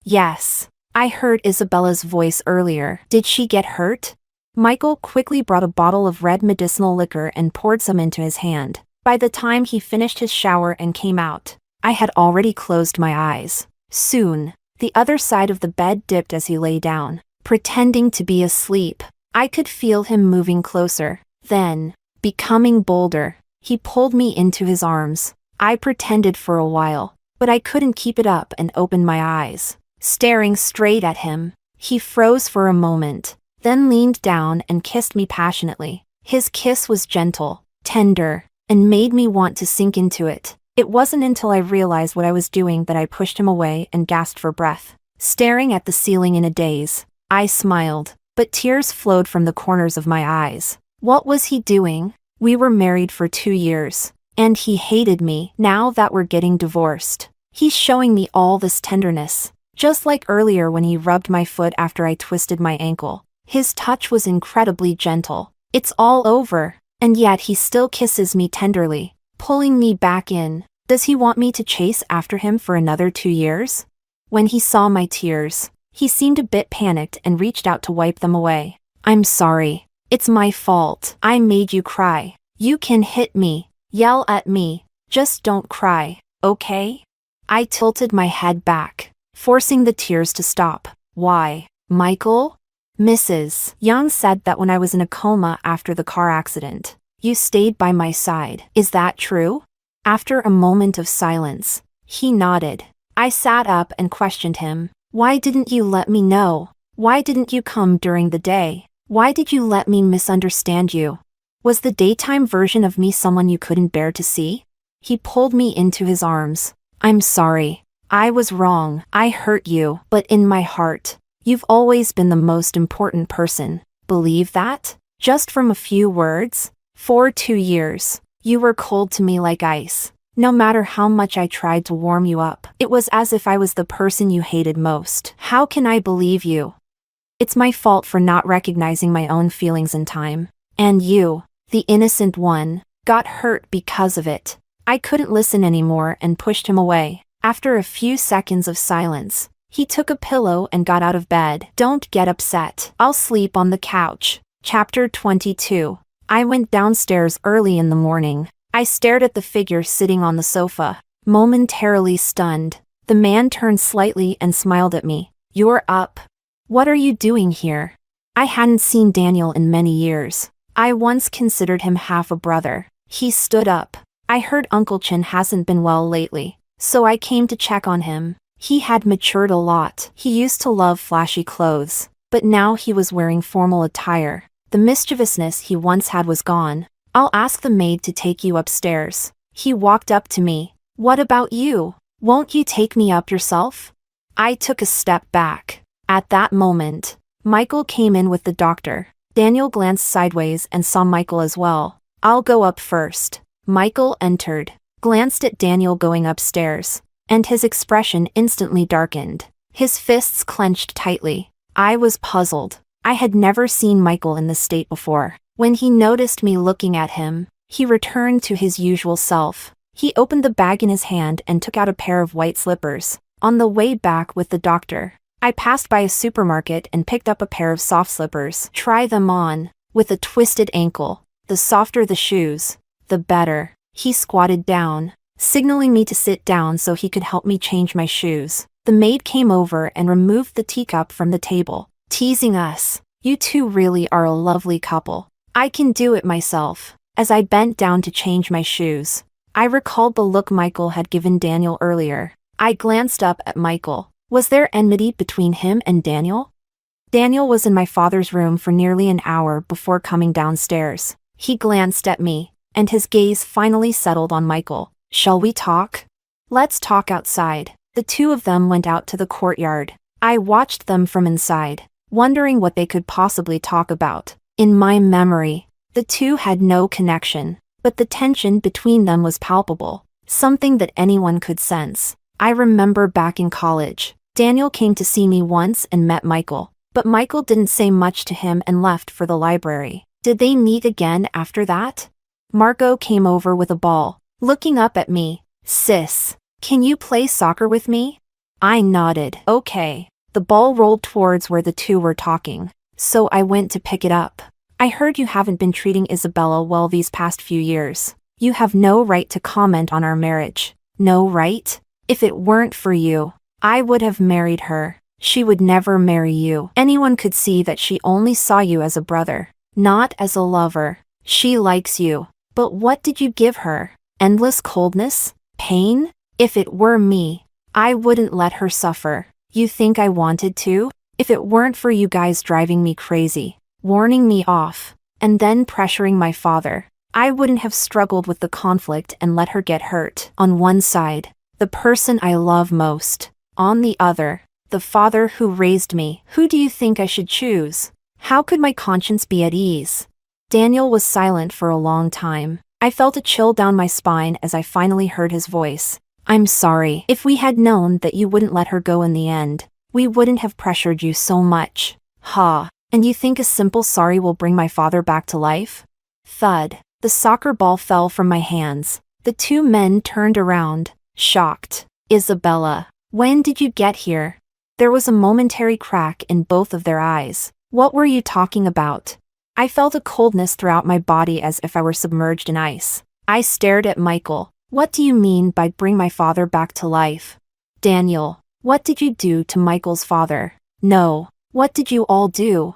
Yes. I heard Isabella's voice earlier. Did she get hurt? Michael quickly brought a bottle of red medicinal liquor and poured some into his hand. By the time he finished his shower and came out, I had already closed my eyes. Soon, the other side of the bed dipped as he lay down, pretending to be asleep. I could feel him moving closer. Then, becoming bolder, he pulled me into his arms. I pretended for a while, but I couldn't keep it up and opened my eyes, staring straight at him. He froze for a moment, then leaned down and kissed me passionately. His kiss was gentle, tender, and made me want to sink into it. It wasn't until I realized what I was doing that I pushed him away and gasped for breath. Staring at the ceiling in a daze, I smiled. but tears flowed from the corners of my eyes. What was he doing? We were married for 2 years. And he hated me. Now that we're getting divorced, he's showing me all this tenderness. Just like earlier when he rubbed my foot after I twisted my ankle. His touch was incredibly gentle. It's all over. And yet he still kisses me tenderly, pulling me back in. Does he want me to chase after him for another 2 years? When he saw my tears, he seemed a bit panicked and reached out to wipe them away. I'm sorry. It's my fault. I made you cry. You can hit me, yell at me. Just don't cry, okay? I tilted my head back, forcing the tears to stop. Why, Michael? Mrs. Young said that when I was in a coma after the car accident, you stayed by my side. Is that true? After a moment of silence, he nodded. I sat up and questioned him. Why didn't you let me know? Why didn't you come during the day? Why did you let me misunderstand you? Was the daytime version of me someone you couldn't bear to see? He pulled me into his arms. I'm sorry. I was wrong. I hurt you, but in my heart, you've always been the most important person. Believe that? Just from a few words? For 2 years, you were cold to me like ice. No matter how much I tried to warm you up, it was as if I was the person you hated most. How can I believe you? It's my fault for not recognizing my own feelings in time. And you, the innocent one, got hurt because of it. I couldn't listen anymore and pushed him away. After a few seconds of silence, he took a pillow and got out of bed. Don't get upset. I'll sleep on the couch. Chapter 22. I went downstairs early in the morning. I stared at the figure sitting on the sofa, momentarily stunned. The man turned slightly and smiled at me. You're up. What are you doing here? I hadn't seen Daniel in many years. I once considered him half a brother. He stood up. I heard Uncle Chin hasn't been well lately, so I came to check on him. He had matured a lot. He used to love flashy clothes, but now he was wearing formal attire. The mischievousness he once had was gone. I'll ask the maid to take you upstairs. He walked up to me. What about you? Won't you take me up yourself? I took a step back. At that moment, Michael came in with the doctor. Daniel glanced sideways and saw Michael as well. I'll go up first. Michael entered, glanced at Daniel going upstairs, and his expression instantly darkened. His fists clenched tightly. I was puzzled. I had never seen Michael in this state before. When he noticed me looking at him, he returned to his usual self. He opened the bag in his hand and took out a pair of white slippers. On the way back with the doctor, I passed by a supermarket and picked up a pair of soft slippers. Try them on. With a twisted ankle, the softer the shoes, the better. He squatted down, signaling me to sit down so he could help me change my shoes. The maid came over and removed the teacup from the table, teasing us. You two really are a lovely couple. I can do it myself. As I bent down to change my shoes, I recalled the look Michael had given Daniel earlier. I glanced up at Michael. Was there enmity between him and Daniel? Daniel was in my father's room for nearly an hour before coming downstairs. He glanced at me, and his gaze finally settled on Michael. Shall we talk? Let's talk outside. The two of them went out to the courtyard. I watched them from inside, wondering what they could possibly talk about. In my memory, the two had no connection, but the tension between them was palpable, something that anyone could sense. I remember back in college, Daniel came to see me once and met Michael, but Michael didn't say much to him and left for the library. Did they meet again after that? Marco came over with a ball, looking up at me. Sis, can you play soccer with me? I nodded. Okay. The ball rolled towards where the two were talking, so I went to pick it up. I heard you haven't been treating Isabella well these past few years. You have no right to comment on our marriage. No right? If it weren't for you, I would have married her. She would never marry you. Anyone could see that she only saw you as a brother, not as a lover. She likes you. But what did you give her? Endless coldness? Pain? If it were me, I wouldn't let her suffer. You think I wanted to? If it weren't for you guys driving me crazy, warning me off, and then pressuring my father, I wouldn't have struggled with the conflict and let her get hurt. On one side, the person I love most. On the other, the father who raised me. Who do you think I should choose? How could my conscience be at ease? Daniel was silent for a long time. I felt a chill down my spine as I finally heard his voice. I'm sorry. If we had known that you wouldn't let her go in the end, we wouldn't have pressured you so much. Ha. And you think a simple sorry will bring my father back to life? Thud. The soccer ball fell from my hands. The two men turned around, shocked. Isabella, when did you get here? There was a momentary crack in both of their eyes. What were you talking about? I felt a coldness throughout my body as if I were submerged in ice. I stared at Michael. What do you mean by bring my father back to life? Daniel, what did you do to Michael's father? No. What did you all do?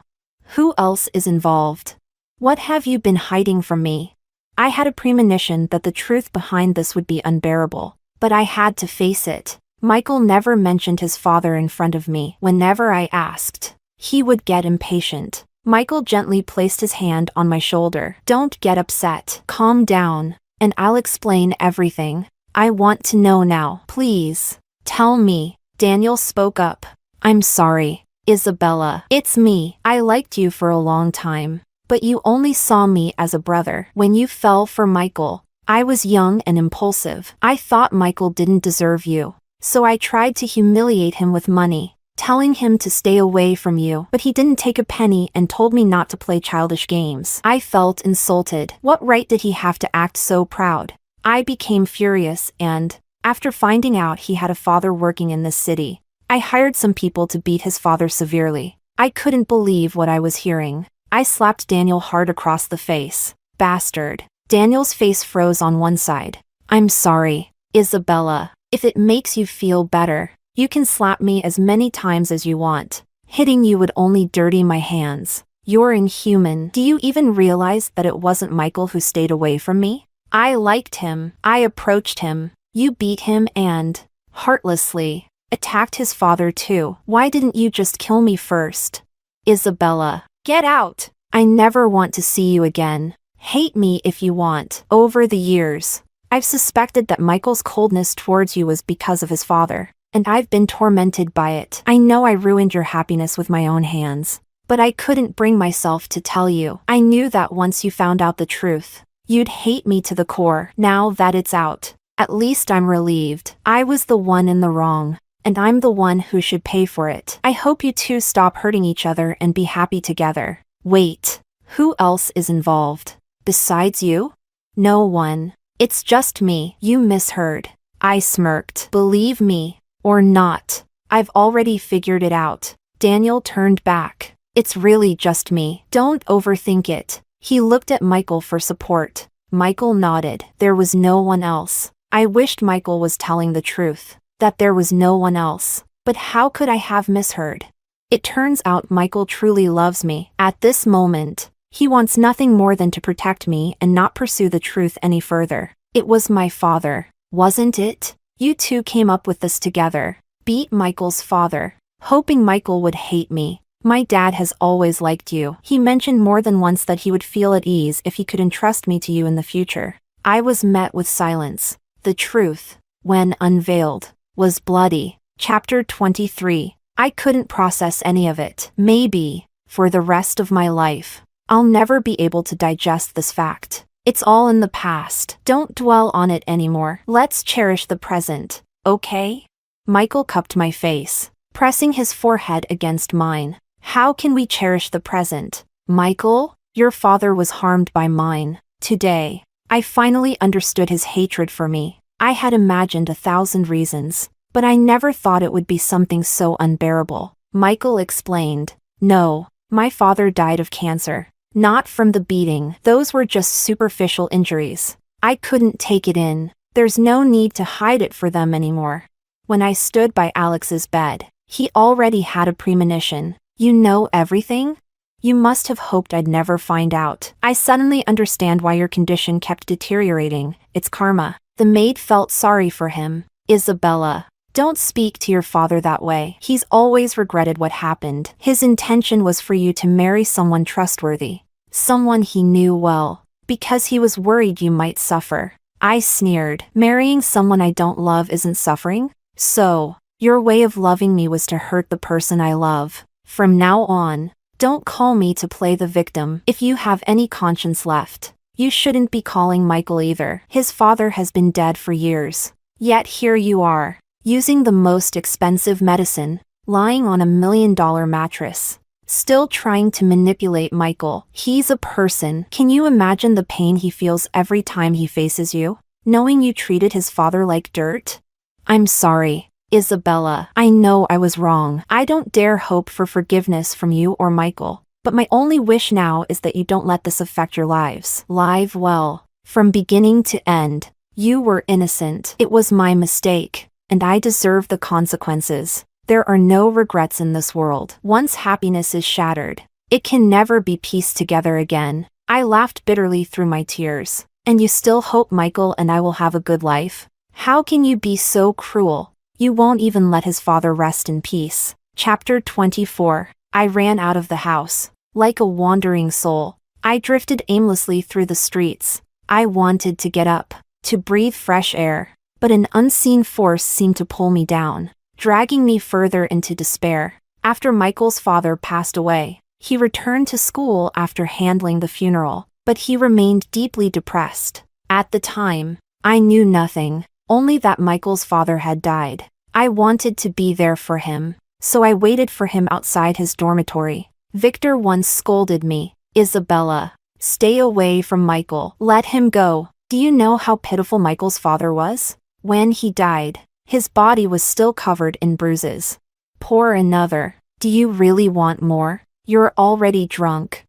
Who else is involved? What have you been hiding from me? I had a premonition that the truth behind this would be unbearable, but I had to face it. Michael never mentioned his father in front of me. Whenever I asked, he would get impatient. Michael gently placed his hand on my shoulder. Don't get upset. Calm down, and I'll explain everything. I want to know now. Please, tell me. Daniel spoke up. I'm sorry, Isabella. It's me. I liked you for a long time, but you only saw me as a brother. When you fell for Michael, I was young and impulsive. I thought Michael didn't deserve you, so I tried to humiliate him with money, telling him to stay away from you, but he didn't take a penny and told me not to play childish games. I felt insulted. What right did he have to act so proud? I became furious and, after finding out he had a father working in this city, I hired some people to beat his father severely. I couldn't believe what I was hearing. I slapped Daniel hard across the face. Bastard. Daniel's face froze on one side. I'm sorry, Isabella. If it makes you feel better, you can slap me as many times as you want. Hitting you would only dirty my hands. You're inhuman. Do you even realize that it wasn't Michael who stayed away from me? I liked him. I approached him. You beat him and, heartlessly, attacked his father too. Why didn't you just kill me first? Isabella, get out! I never want to see you again. Hate me if you want. Over the years, I've suspected that Michael's coldness towards you was because of his father, and I've been tormented by it. I know I ruined your happiness with my own hands, but I couldn't bring myself to tell you. I knew that once you found out the truth, you'd hate me to the core. Now that it's out, at least I'm relieved. I was the one in the wrong, and I'm the one who should pay for it. I hope you two stop hurting each other and be happy together. Wait, who else is involved? Besides you? No one. It's just me. You misheard. I smirked. Believe me, or not, I've already figured it out. Daniel turned back. It's really just me. Don't overthink it. He looked at Michael for support. Michael nodded. There was no one else. I wished Michael was telling the truth, that there was no one else. But how could I have misheard? It turns out Michael truly loves me. At this moment, he wants nothing more than to protect me and not pursue the truth any further. It was my father, wasn't it? You two came up with this together. Beat Michael's father, hoping Michael would hate me. My dad has always liked you. He mentioned more than once that he would feel at ease if he could entrust me to you in the future. I was met with silence. The truth, when unveiled, was bloody. Chapter 23. I couldn't process any of it. Maybe, for the rest of my life, I'll never be able to digest this fact. It's all in the past. Don't dwell on it anymore. Let's cherish the present, okay? Michael cupped my face, pressing his forehead against mine. How can we cherish the present? Michael, your father was harmed by mine. Today, I finally understood his hatred for me. I had imagined 1,000 reasons, but I never thought it would be something so unbearable. Michael explained. No, my father died of cancer. Not from the beating. Those were just superficial injuries. I couldn't take it in. There's no need to hide it for them anymore. When I stood by Alex's bed, he already had a premonition. You know everything? You must have hoped I'd never find out. I suddenly understand why your condition kept deteriorating. It's karma. The maid felt sorry for him. Isabella, don't speak to your father that way. He's always regretted what happened. His intention was for you to marry someone trustworthy, someone he knew well, because he was worried you might suffer. I sneered. Marrying someone I don't love isn't suffering? So, your way of loving me was to hurt the person I love. From now on, Don't call me to play the victim. If you have any conscience left, you shouldn't be calling Michael either. His father has been dead for years. Yet here you are, using the most expensive medicine, lying on $1 million mattress, still trying to manipulate Michael. He's a person. Can you imagine the pain he feels every time he faces you, knowing you treated his father like dirt? I'm sorry, Isabella. I know I was wrong. I don't dare hope for forgiveness from you or Michael, but my only wish now is that you don't let this affect your lives. Live well. From beginning to end, you were innocent. It was my mistake, and I deserve the consequences. There are no regrets in this world. Once happiness is shattered, it can never be pieced together again. I laughed bitterly through my tears. And you still hope Michael and I will have a good life? How can you be so cruel? You won't even let his father rest in peace. Chapter 24. I ran out of the house. Like a wandering soul, I drifted aimlessly through the streets. I wanted to get up, to breathe fresh air, but an unseen force seemed to pull me down, dragging me further into despair. After Michael's father passed away, he returned to school after handling the funeral, but he remained deeply depressed. At the time, I knew nothing, only that Michael's father had died. I wanted to be there for him, so I waited for him outside his dormitory. Victor once scolded me, Isabella, stay away from Michael. Let him go. Do you know how pitiful Michael's father was? When he died, his body was still covered in bruises. Pour another. Do you really want more? You're already drunk.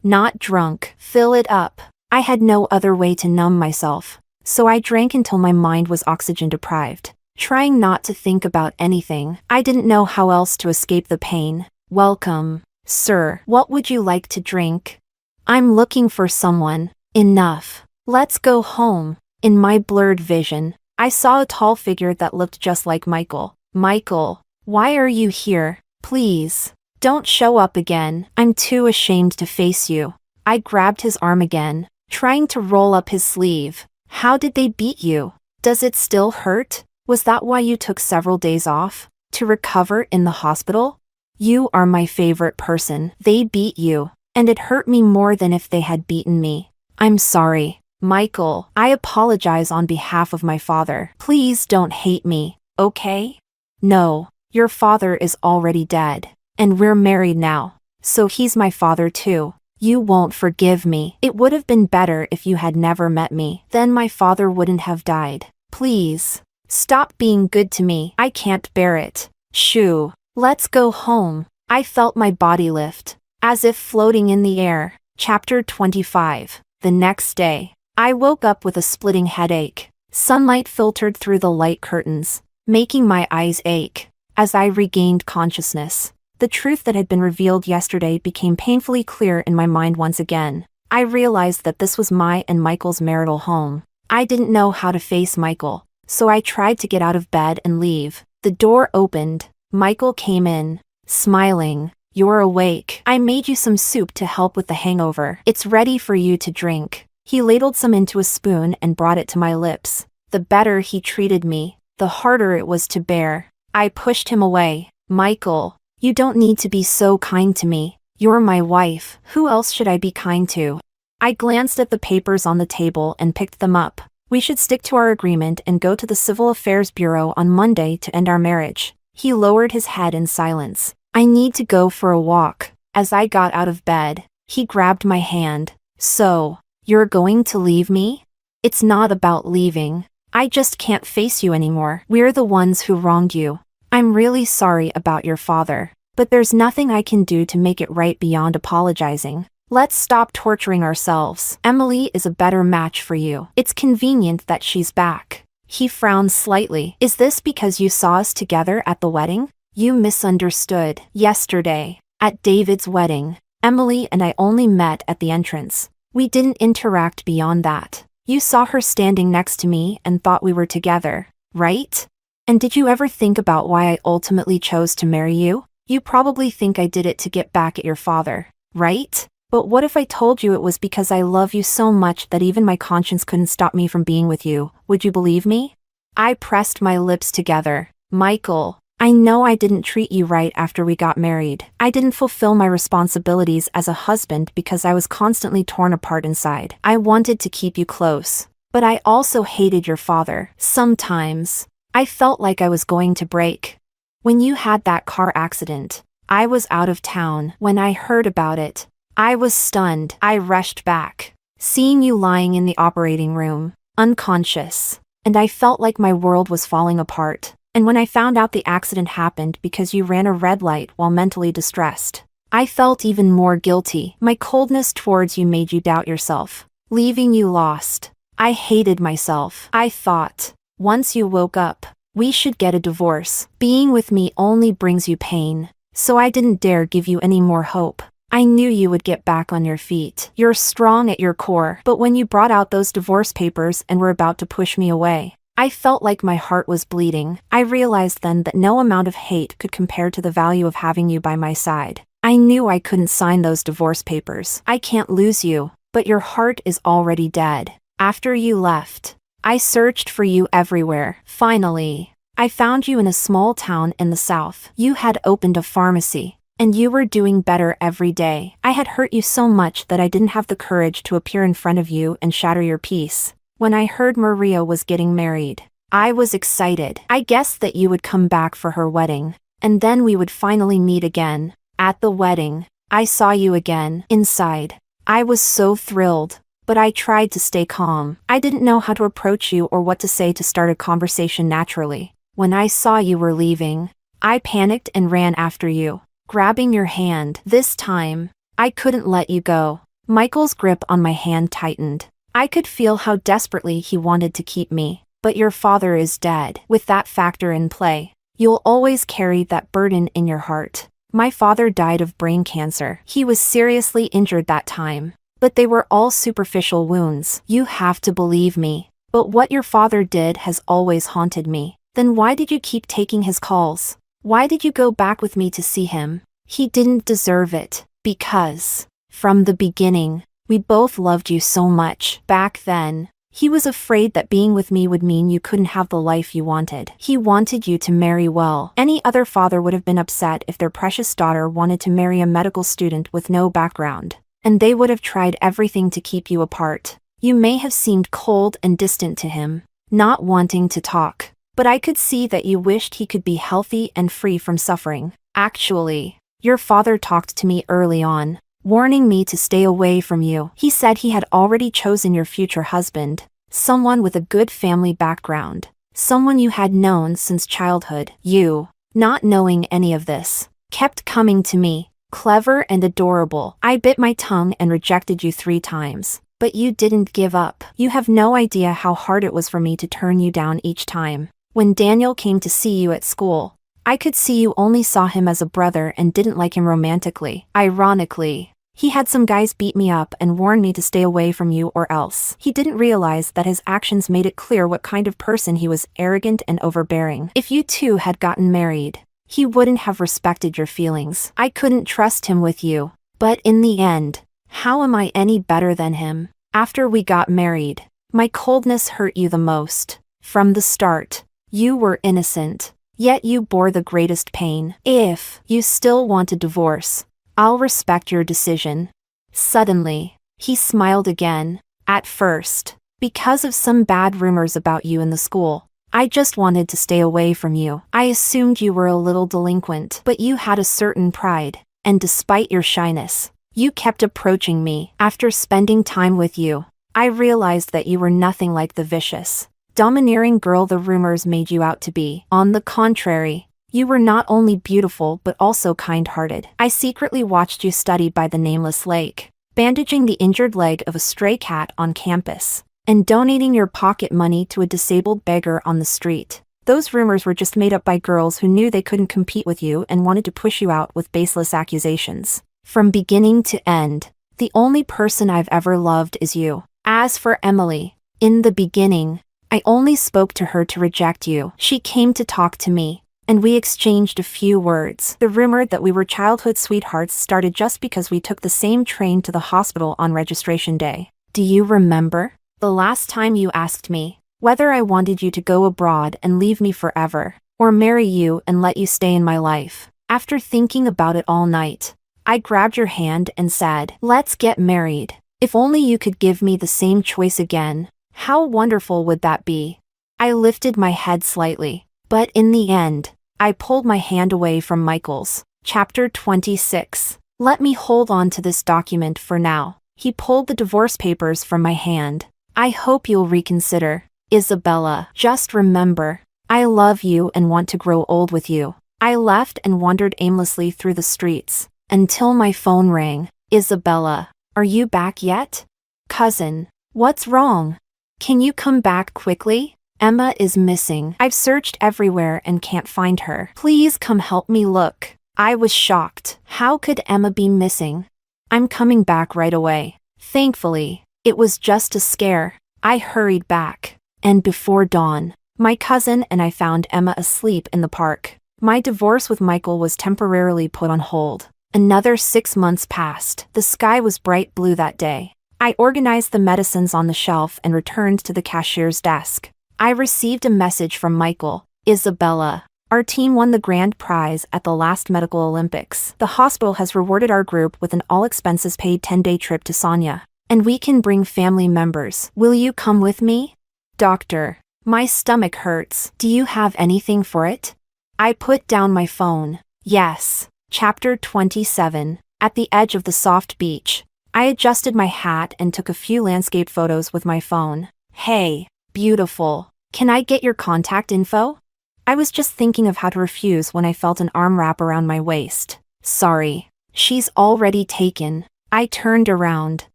Not drunk. Fill it up. I had no other way to numb myself, so I drank until my mind was oxygen deprived, trying not to think about anything. I didn't know how else to escape the pain. Welcome, sir. What would you like to drink? I'm looking for someone. Enough. Let's go home. In my blurred vision, I saw a tall figure that looked just like Michael. Michael, why are you here? Please, don't show up again. I'm too ashamed to face you. I grabbed his arm again, trying to roll up his sleeve. How did they beat you? Does it still hurt? Was that why you took several days off? To recover in the hospital? You are my favorite person. They beat you, and it hurt me more than if they had beaten me. I'm sorry, Michael. I apologize on behalf of my father. Please don't hate me, okay? No, your father is already dead, and we're married now, so he's my father too. You won't forgive me. It would have been better if you had never met me. Then my father wouldn't have died. Please, stop being good to me. I can't bear it. Shoo. Let's go home. I felt my body lift, as if floating in the air. Chapter 25. The next day, I woke up with a splitting headache. Sunlight filtered through the light curtains, making my eyes ache. As I regained consciousness, the truth that had been revealed yesterday became painfully clear in my mind once again. I realized that this was my and Michael's marital home. I didn't know how to face Michael, so I tried to get out of bed and leave. The door opened. Michael came in, smiling. You're awake. I made you some soup to help with the hangover. It's ready for you to drink. He ladled some into a spoon and brought it to my lips. The better he treated me, the harder it was to bear. I pushed him away. Michael, you don't need to be so kind to me. You're my wife. Who else should I be kind to? I glanced at the papers on the table and picked them up. We should stick to our agreement and go to the Civil Affairs Bureau on Monday to end our marriage. He lowered his head in silence. I need to go for a walk. As I got out of bed, he grabbed my hand. So, you're going to leave me? It's not about leaving. I just can't face you anymore. We're the ones who wronged you. I'm really sorry about your father, but there's nothing I can do to make it right beyond apologizing. Let's stop torturing ourselves. Emily is a better match for you. It's convenient that she's back. He frowned slightly. Is this because you saw us together at the wedding? You misunderstood. Yesterday, at David's wedding, Emily and I only met at the entrance. We didn't interact beyond that. You saw her standing next to me and thought we were together, right? And did you ever think about why I ultimately chose to marry you? You probably think I did it to get back at your father, right? But what if I told you it was because I love you so much that even my conscience couldn't stop me from being with you? Would you believe me? I pressed my lips together. Michael, I know I didn't treat you right after we got married. I didn't fulfill my responsibilities as a husband because I was constantly torn apart inside. I wanted to keep you close, but I also hated your father. Sometimes, I felt like I was going to break. When you had that car accident, I was out of town. When I heard about it, I was stunned. I rushed back, seeing you lying in the operating room, unconscious, and I felt like my world was falling apart. And when I found out the accident happened because you ran a red light while mentally distressed, I felt even more guilty. My coldness towards you made you doubt yourself, leaving you lost. I hated myself. I thought, once you woke up, we should get a divorce. Being with me only brings you pain, so I didn't dare give you any more hope. I knew you would get back on your feet. You're strong at your core, but when you brought out those divorce papers and were about to push me away, I felt like my heart was bleeding. I realized then that no amount of hate could compare to the value of having you by my side. I knew I couldn't sign those divorce papers. I can't lose you, but your heart is already dead. After you left, I searched for you everywhere. Finally, I found you in a small town in the south. You had opened a pharmacy, and you were doing better every day. I had hurt you so much that I didn't have the courage to appear in front of you and shatter your peace. When I heard Maria was getting married, I was excited. I guessed that you would come back for her wedding, and then we would finally meet again. At the wedding, I saw you again. Inside, I was so thrilled, but I tried to stay calm. I didn't know how to approach you or what to say to start a conversation naturally. When I saw you were leaving, I panicked and ran after you, grabbing your hand. This time, I couldn't let you go. Michael's grip on my hand tightened. I could feel how desperately he wanted to keep me. But your father is dead. With that factor in play, you'll always carry that burden in your heart. My father died of brain cancer. He was seriously injured that time, but they were all superficial wounds. You have to believe me. But what your father did has always haunted me. Then why did you keep taking his calls? Why did you go back with me to see him? He didn't deserve it. Because, from the beginning, we both loved you so much. Back then, he was afraid that being with me would mean you couldn't have the life you wanted. He wanted you to marry well. Any other father would have been upset if their precious daughter wanted to marry a medical student with no background, and they would have tried everything to keep you apart. You may have seemed cold and distant to him, not wanting to talk, but I could see that you wished he could be healthy and free from suffering. Actually, your father talked to me early on, warning me to stay away from you. He said he had already chosen your future husband, someone with a good family background, someone you had known since childhood. You, not knowing any of this, kept coming to me, clever and adorable. I bit my tongue and rejected you 3 times, but you didn't give up. You have no idea how hard it was for me to turn you down each time. When Daniel came to see you at school, I could see you only saw him as a brother and didn't like him romantically. Ironically, he had some guys beat me up and warn me to stay away from you or else. He didn't realize that his actions made it clear what kind of person he was: arrogant and overbearing. If you two had gotten married, he wouldn't have respected your feelings. I couldn't trust him with you. But in the end, how am I any better than him? After we got married, my coldness hurt you the most. From the start, you were innocent, yet you bore the greatest pain. If you still want a divorce, I'll respect your decision. Suddenly, he smiled again. At first, because of some bad rumors about you in the school, I just wanted to stay away from you. I assumed you were a little delinquent, but you had a certain pride, and despite your shyness, you kept approaching me. After spending time with you, I realized that you were nothing like the vicious, domineering girl the rumors made you out to be. On the contrary, you were not only beautiful but also kind-hearted. I secretly watched you study by the nameless lake, bandaging the injured leg of a stray cat on campus, and donating your pocket money to a disabled beggar on the street. Those rumors were just made up by girls who knew they couldn't compete with you and wanted to push you out with baseless accusations. From beginning to end, the only person I've ever loved is you. As for Emily, in the beginning, I only spoke to her to reject you. She came to talk to me, and we exchanged a few words. The rumor that we were childhood sweethearts started just because we took the same train to the hospital on registration day. Do you remember? The last time you asked me whether I wanted you to go abroad and leave me forever, or marry you and let you stay in my life. After thinking about it all night, I grabbed your hand and said, "Let's get married. If only you could give me the same choice again, how wonderful would that be?" I lifted my head slightly, but in the end, I pulled my hand away from Michael's. Chapter 26. Let me hold on to this document for now. He pulled the divorce papers from my hand. I hope you'll reconsider. Isabella. Just remember, I love you and want to grow old with you. I left and wandered aimlessly through the streets, until my phone rang. Isabella, are you back yet? Cousin, what's wrong? Can you come back quickly? Emma is missing. I've searched everywhere and can't find her. Please come help me look. I was shocked. How could Emma be missing? I'm coming back right away. Thankfully, it was just a scare. I hurried back. And before dawn, my cousin and I found Emma asleep in the park. My divorce with Michael was temporarily put on hold. Another 6 months passed. The sky was bright blue that day. I organized the medicines on the shelf and returned to the cashier's desk. I received a message from Michael. Isabella, our team won the grand prize at the last Medical Olympics. The hospital has rewarded our group with an all-expenses-paid 10-day trip to Sonia. And we can bring family members. Will you come with me? Doctor, my stomach hurts. Do you have anything for it? I put down my phone. Yes. Chapter 27. At the edge of the soft beach, I adjusted my hat and took a few landscape photos with my phone. Hey, beautiful. Can I get your contact info? I was just thinking of how to refuse when I felt an arm wrap around my waist. Sorry. She's already taken. I turned around,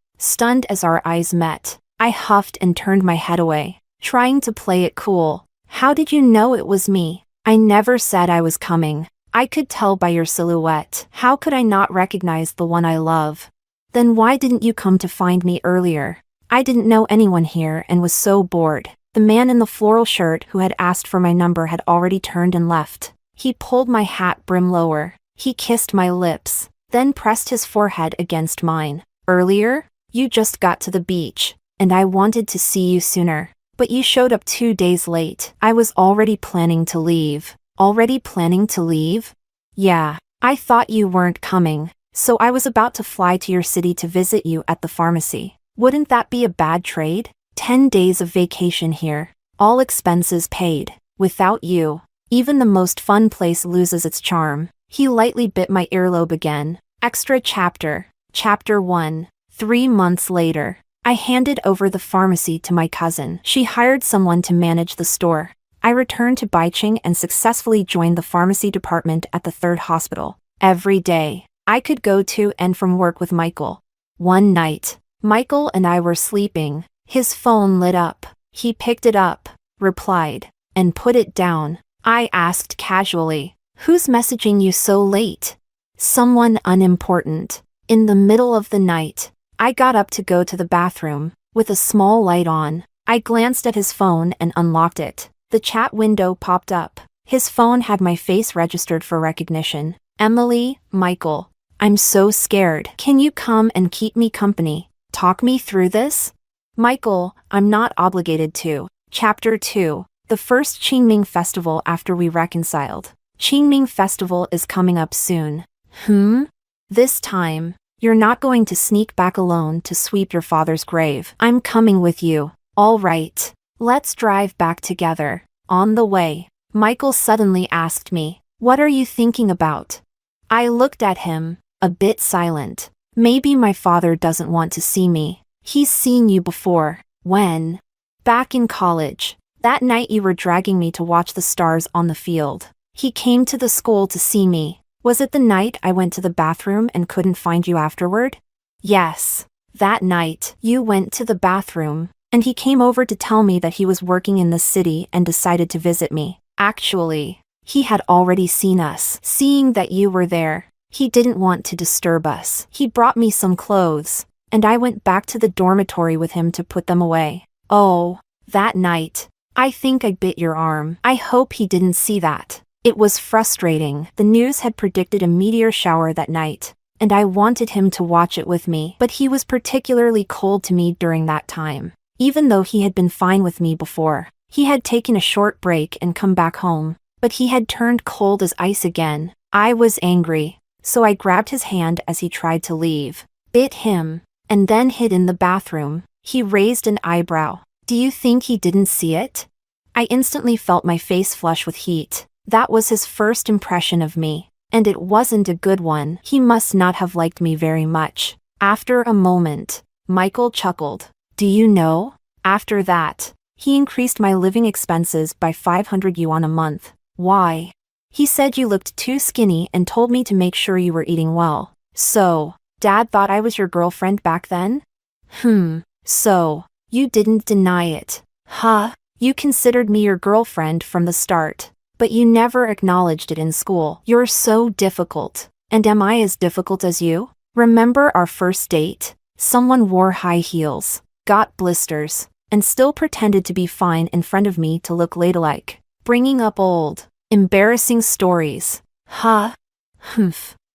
stunned as our eyes met. I huffed and turned my head away, trying to play it cool. How did you know it was me? I never said I was coming. I could tell by your silhouette. How could I not recognize the one I love? Then why didn't you come to find me earlier? I didn't know anyone here and was so bored. The man in the floral shirt who had asked for my number had already turned and left. He pulled my hat brim lower. He kissed my lips, then pressed his forehead against mine. Earlier? You just got to the beach, and I wanted to see you sooner. But you showed up 2 days late. I was already planning to leave. Already planning to leave? Yeah, I thought you weren't coming, so I was about to fly to your city to visit you at the pharmacy. Wouldn't that be a bad trade? 10 days of vacation here, all expenses paid. Without you, even the most fun place loses its charm. He lightly bit my earlobe again. Extra chapter. Chapter 1. 3 months later, I handed over the pharmacy to my cousin. She hired someone to manage the store. I returned to Baicheng and successfully joined the pharmacy department at the 3rd hospital. Every day, I could go to and from work with Michael. One night, Michael and I were sleeping. His phone lit up. He picked it up, replied, and put it down. I asked casually, "Who's messaging you so late?" "Someone unimportant." In the middle of the night, I got up to go to the bathroom, with a small light on. I glanced at his phone and unlocked it. The chat window popped up. His phone had my face registered for recognition. Emily, Michael. I'm so scared. Can you come and keep me company? Talk me through this? Michael, I'm not obligated to. Chapter 2. The first Qingming festival after we reconciled. Qingming festival is coming up soon. This time, you're not going to sneak back alone to sweep your father's grave. I'm coming with you. All right. Let's drive back together. On the way, Michael suddenly asked me, "What are you thinking about?" I looked at him, a bit silent. Maybe my father doesn't want to see me. He's seen you before. When? Back in college. That night you were dragging me to watch the stars on the field. He came to the school to see me. Was it the night I went to the bathroom and couldn't find you afterward? Yes. That night, you went to the bathroom, and he came over to tell me that he was working in the city and decided to visit me. Actually, he had already seen us. Seeing that you were there, he didn't want to disturb us. He brought me some clothes, and I went back to the dormitory with him to put them away. Oh, that night, I think I bit your arm. I hope he didn't see that. It was frustrating. The news had predicted a meteor shower that night, and I wanted him to watch it with me. But he was particularly cold to me during that time. Even though he had been fine with me before, he had taken a short break and come back home. but he had turned cold as ice again. I was angry, so I grabbed his hand as he tried to leave, bit him, and then hid in the bathroom. He raised an eyebrow. Do you think he didn't see it? I instantly felt my face flush with heat. That was his first impression of me, and it wasn't a good one. He must not have liked me very much. After a moment, Michael chuckled. Do you know? After that, he increased my living expenses by 500 yuan a month. Why? He said you looked too skinny and told me to make sure you were eating well. So, Dad thought I was your girlfriend back then? So, you didn't deny it. Huh? You considered me your girlfriend from the start, but you never acknowledged it in school. You're so difficult. And am I as difficult as you? Remember our first date? Someone wore high heels, got blisters, and still pretended to be fine in front of me to look ladylike. Bringing up old, embarrassing stories. Huh?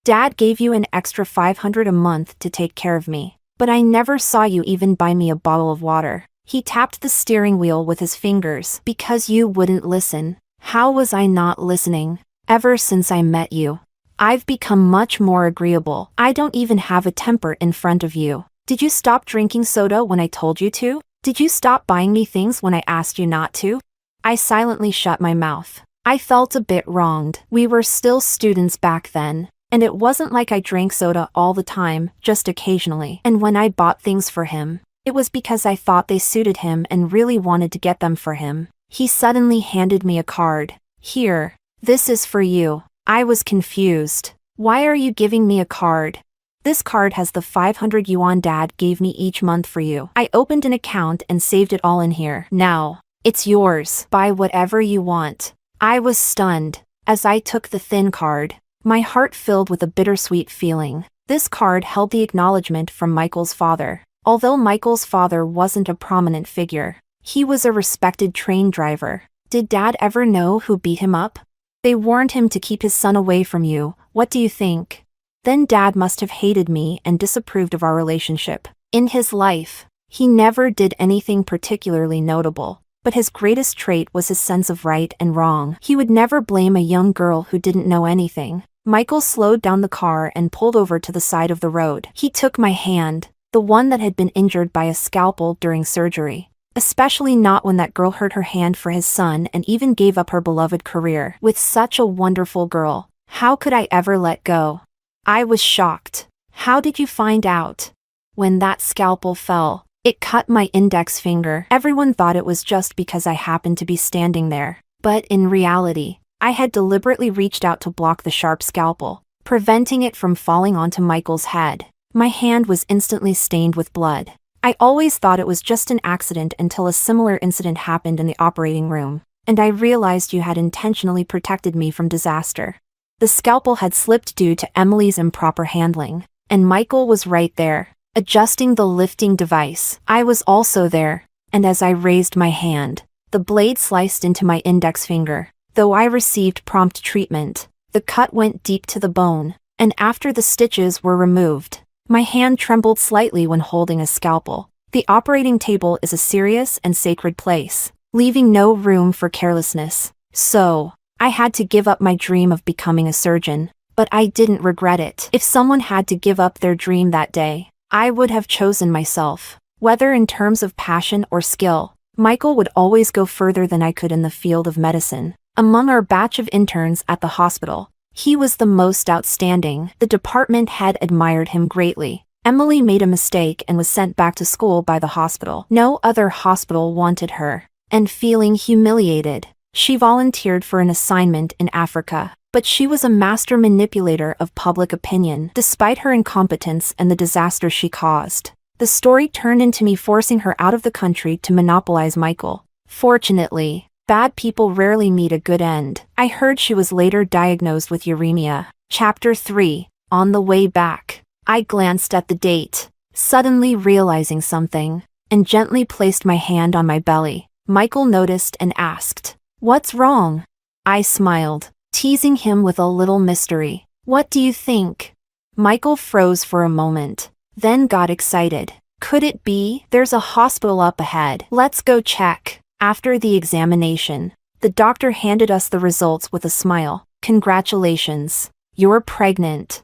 Dad gave you an extra 500 a month to take care of me, but I never saw you even buy me a bottle of water. He tapped the steering wheel with his fingers. Because you wouldn't listen. How was I not listening? Ever since I met you, I've become much more agreeable. I don't even have a temper in front of you. Did you stop drinking soda when I told you to? Did you stop buying me things when I asked you not to? I silently shut my mouth. I felt a bit wronged. We were still students back then, and it wasn't like I drank soda all the time, just occasionally. And when I bought things for him, it was because I thought they suited him and really wanted to get them for him. He suddenly handed me a card. Here, this is for you. I was confused. Why are you giving me a card? This card has the 500 yuan Dad gave me each month for you. I opened an account and saved it all in here. Now, it's yours. Buy whatever you want. I was stunned as I took the thin card. My heart filled with a bittersweet feeling. This card held the acknowledgement from Michael's father. Although Michael's father wasn't a prominent figure, he was a respected train driver. Did Dad ever know who beat him up? They warned him to keep his son away from you. What do you think? Then Dad must have hated me and disapproved of our relationship. In his life, he never did anything particularly notable, but his greatest trait was his sense of right and wrong. He would never blame a young girl who didn't know anything. Michael slowed down the car and pulled over to the side of the road. He took my hand, the one that had been injured by a scalpel during surgery. Especially not when that girl hurt her hand for his son and even gave up her beloved career. With such a wonderful girl, how could I ever let go? I was shocked. How did you find out? When that scalpel fell, it cut my index finger. Everyone thought it was just because I happened to be standing there. But in reality, I had deliberately reached out to block the sharp scalpel, preventing it from falling onto Michael's head. My hand was instantly stained with blood. I always thought it was just an accident until a similar incident happened in the operating room, and I realized you had intentionally protected me from disaster. The scalpel had slipped due to Emily's improper handling, and Michael was right there, adjusting the lifting device. I was also there, and as I raised my hand, the blade sliced into my index finger. Though I received prompt treatment, the cut went deep to the bone, and after the stitches were removed, my hand trembled slightly when holding a scalpel. The operating table is a serious and sacred place, leaving no room for carelessness. So, I had to give up my dream of becoming a surgeon, but I didn't regret it. If someone had to give up their dream that day, I would have chosen myself. Whether in terms of passion or skill, Michael would always go further than I could in the field of medicine. Among our batch of interns at the hospital, he was the most outstanding. The department head admired him greatly. Emily made a mistake and was sent back to school by the hospital. No other hospital wanted her, and feeling humiliated, she volunteered for an assignment in Africa. But she was a master manipulator of public opinion. Despite her incompetence and the disaster she caused, the story turned into me forcing her out of the country to monopolize Michael. Fortunately, bad people rarely meet a good end. I heard she was later diagnosed with uremia. Chapter 3. On the way back, I glanced at the date, suddenly realizing something, and gently placed my hand on my belly. Michael noticed and asked, "What's wrong?" I smiled, teasing him with a little mystery. "What do you think?" Michael froze for a moment, then got excited. "Could it be? There's a hospital up ahead. Let's go check." After the examination, The doctor handed us the results with a smile. Congratulations. You're pregnant.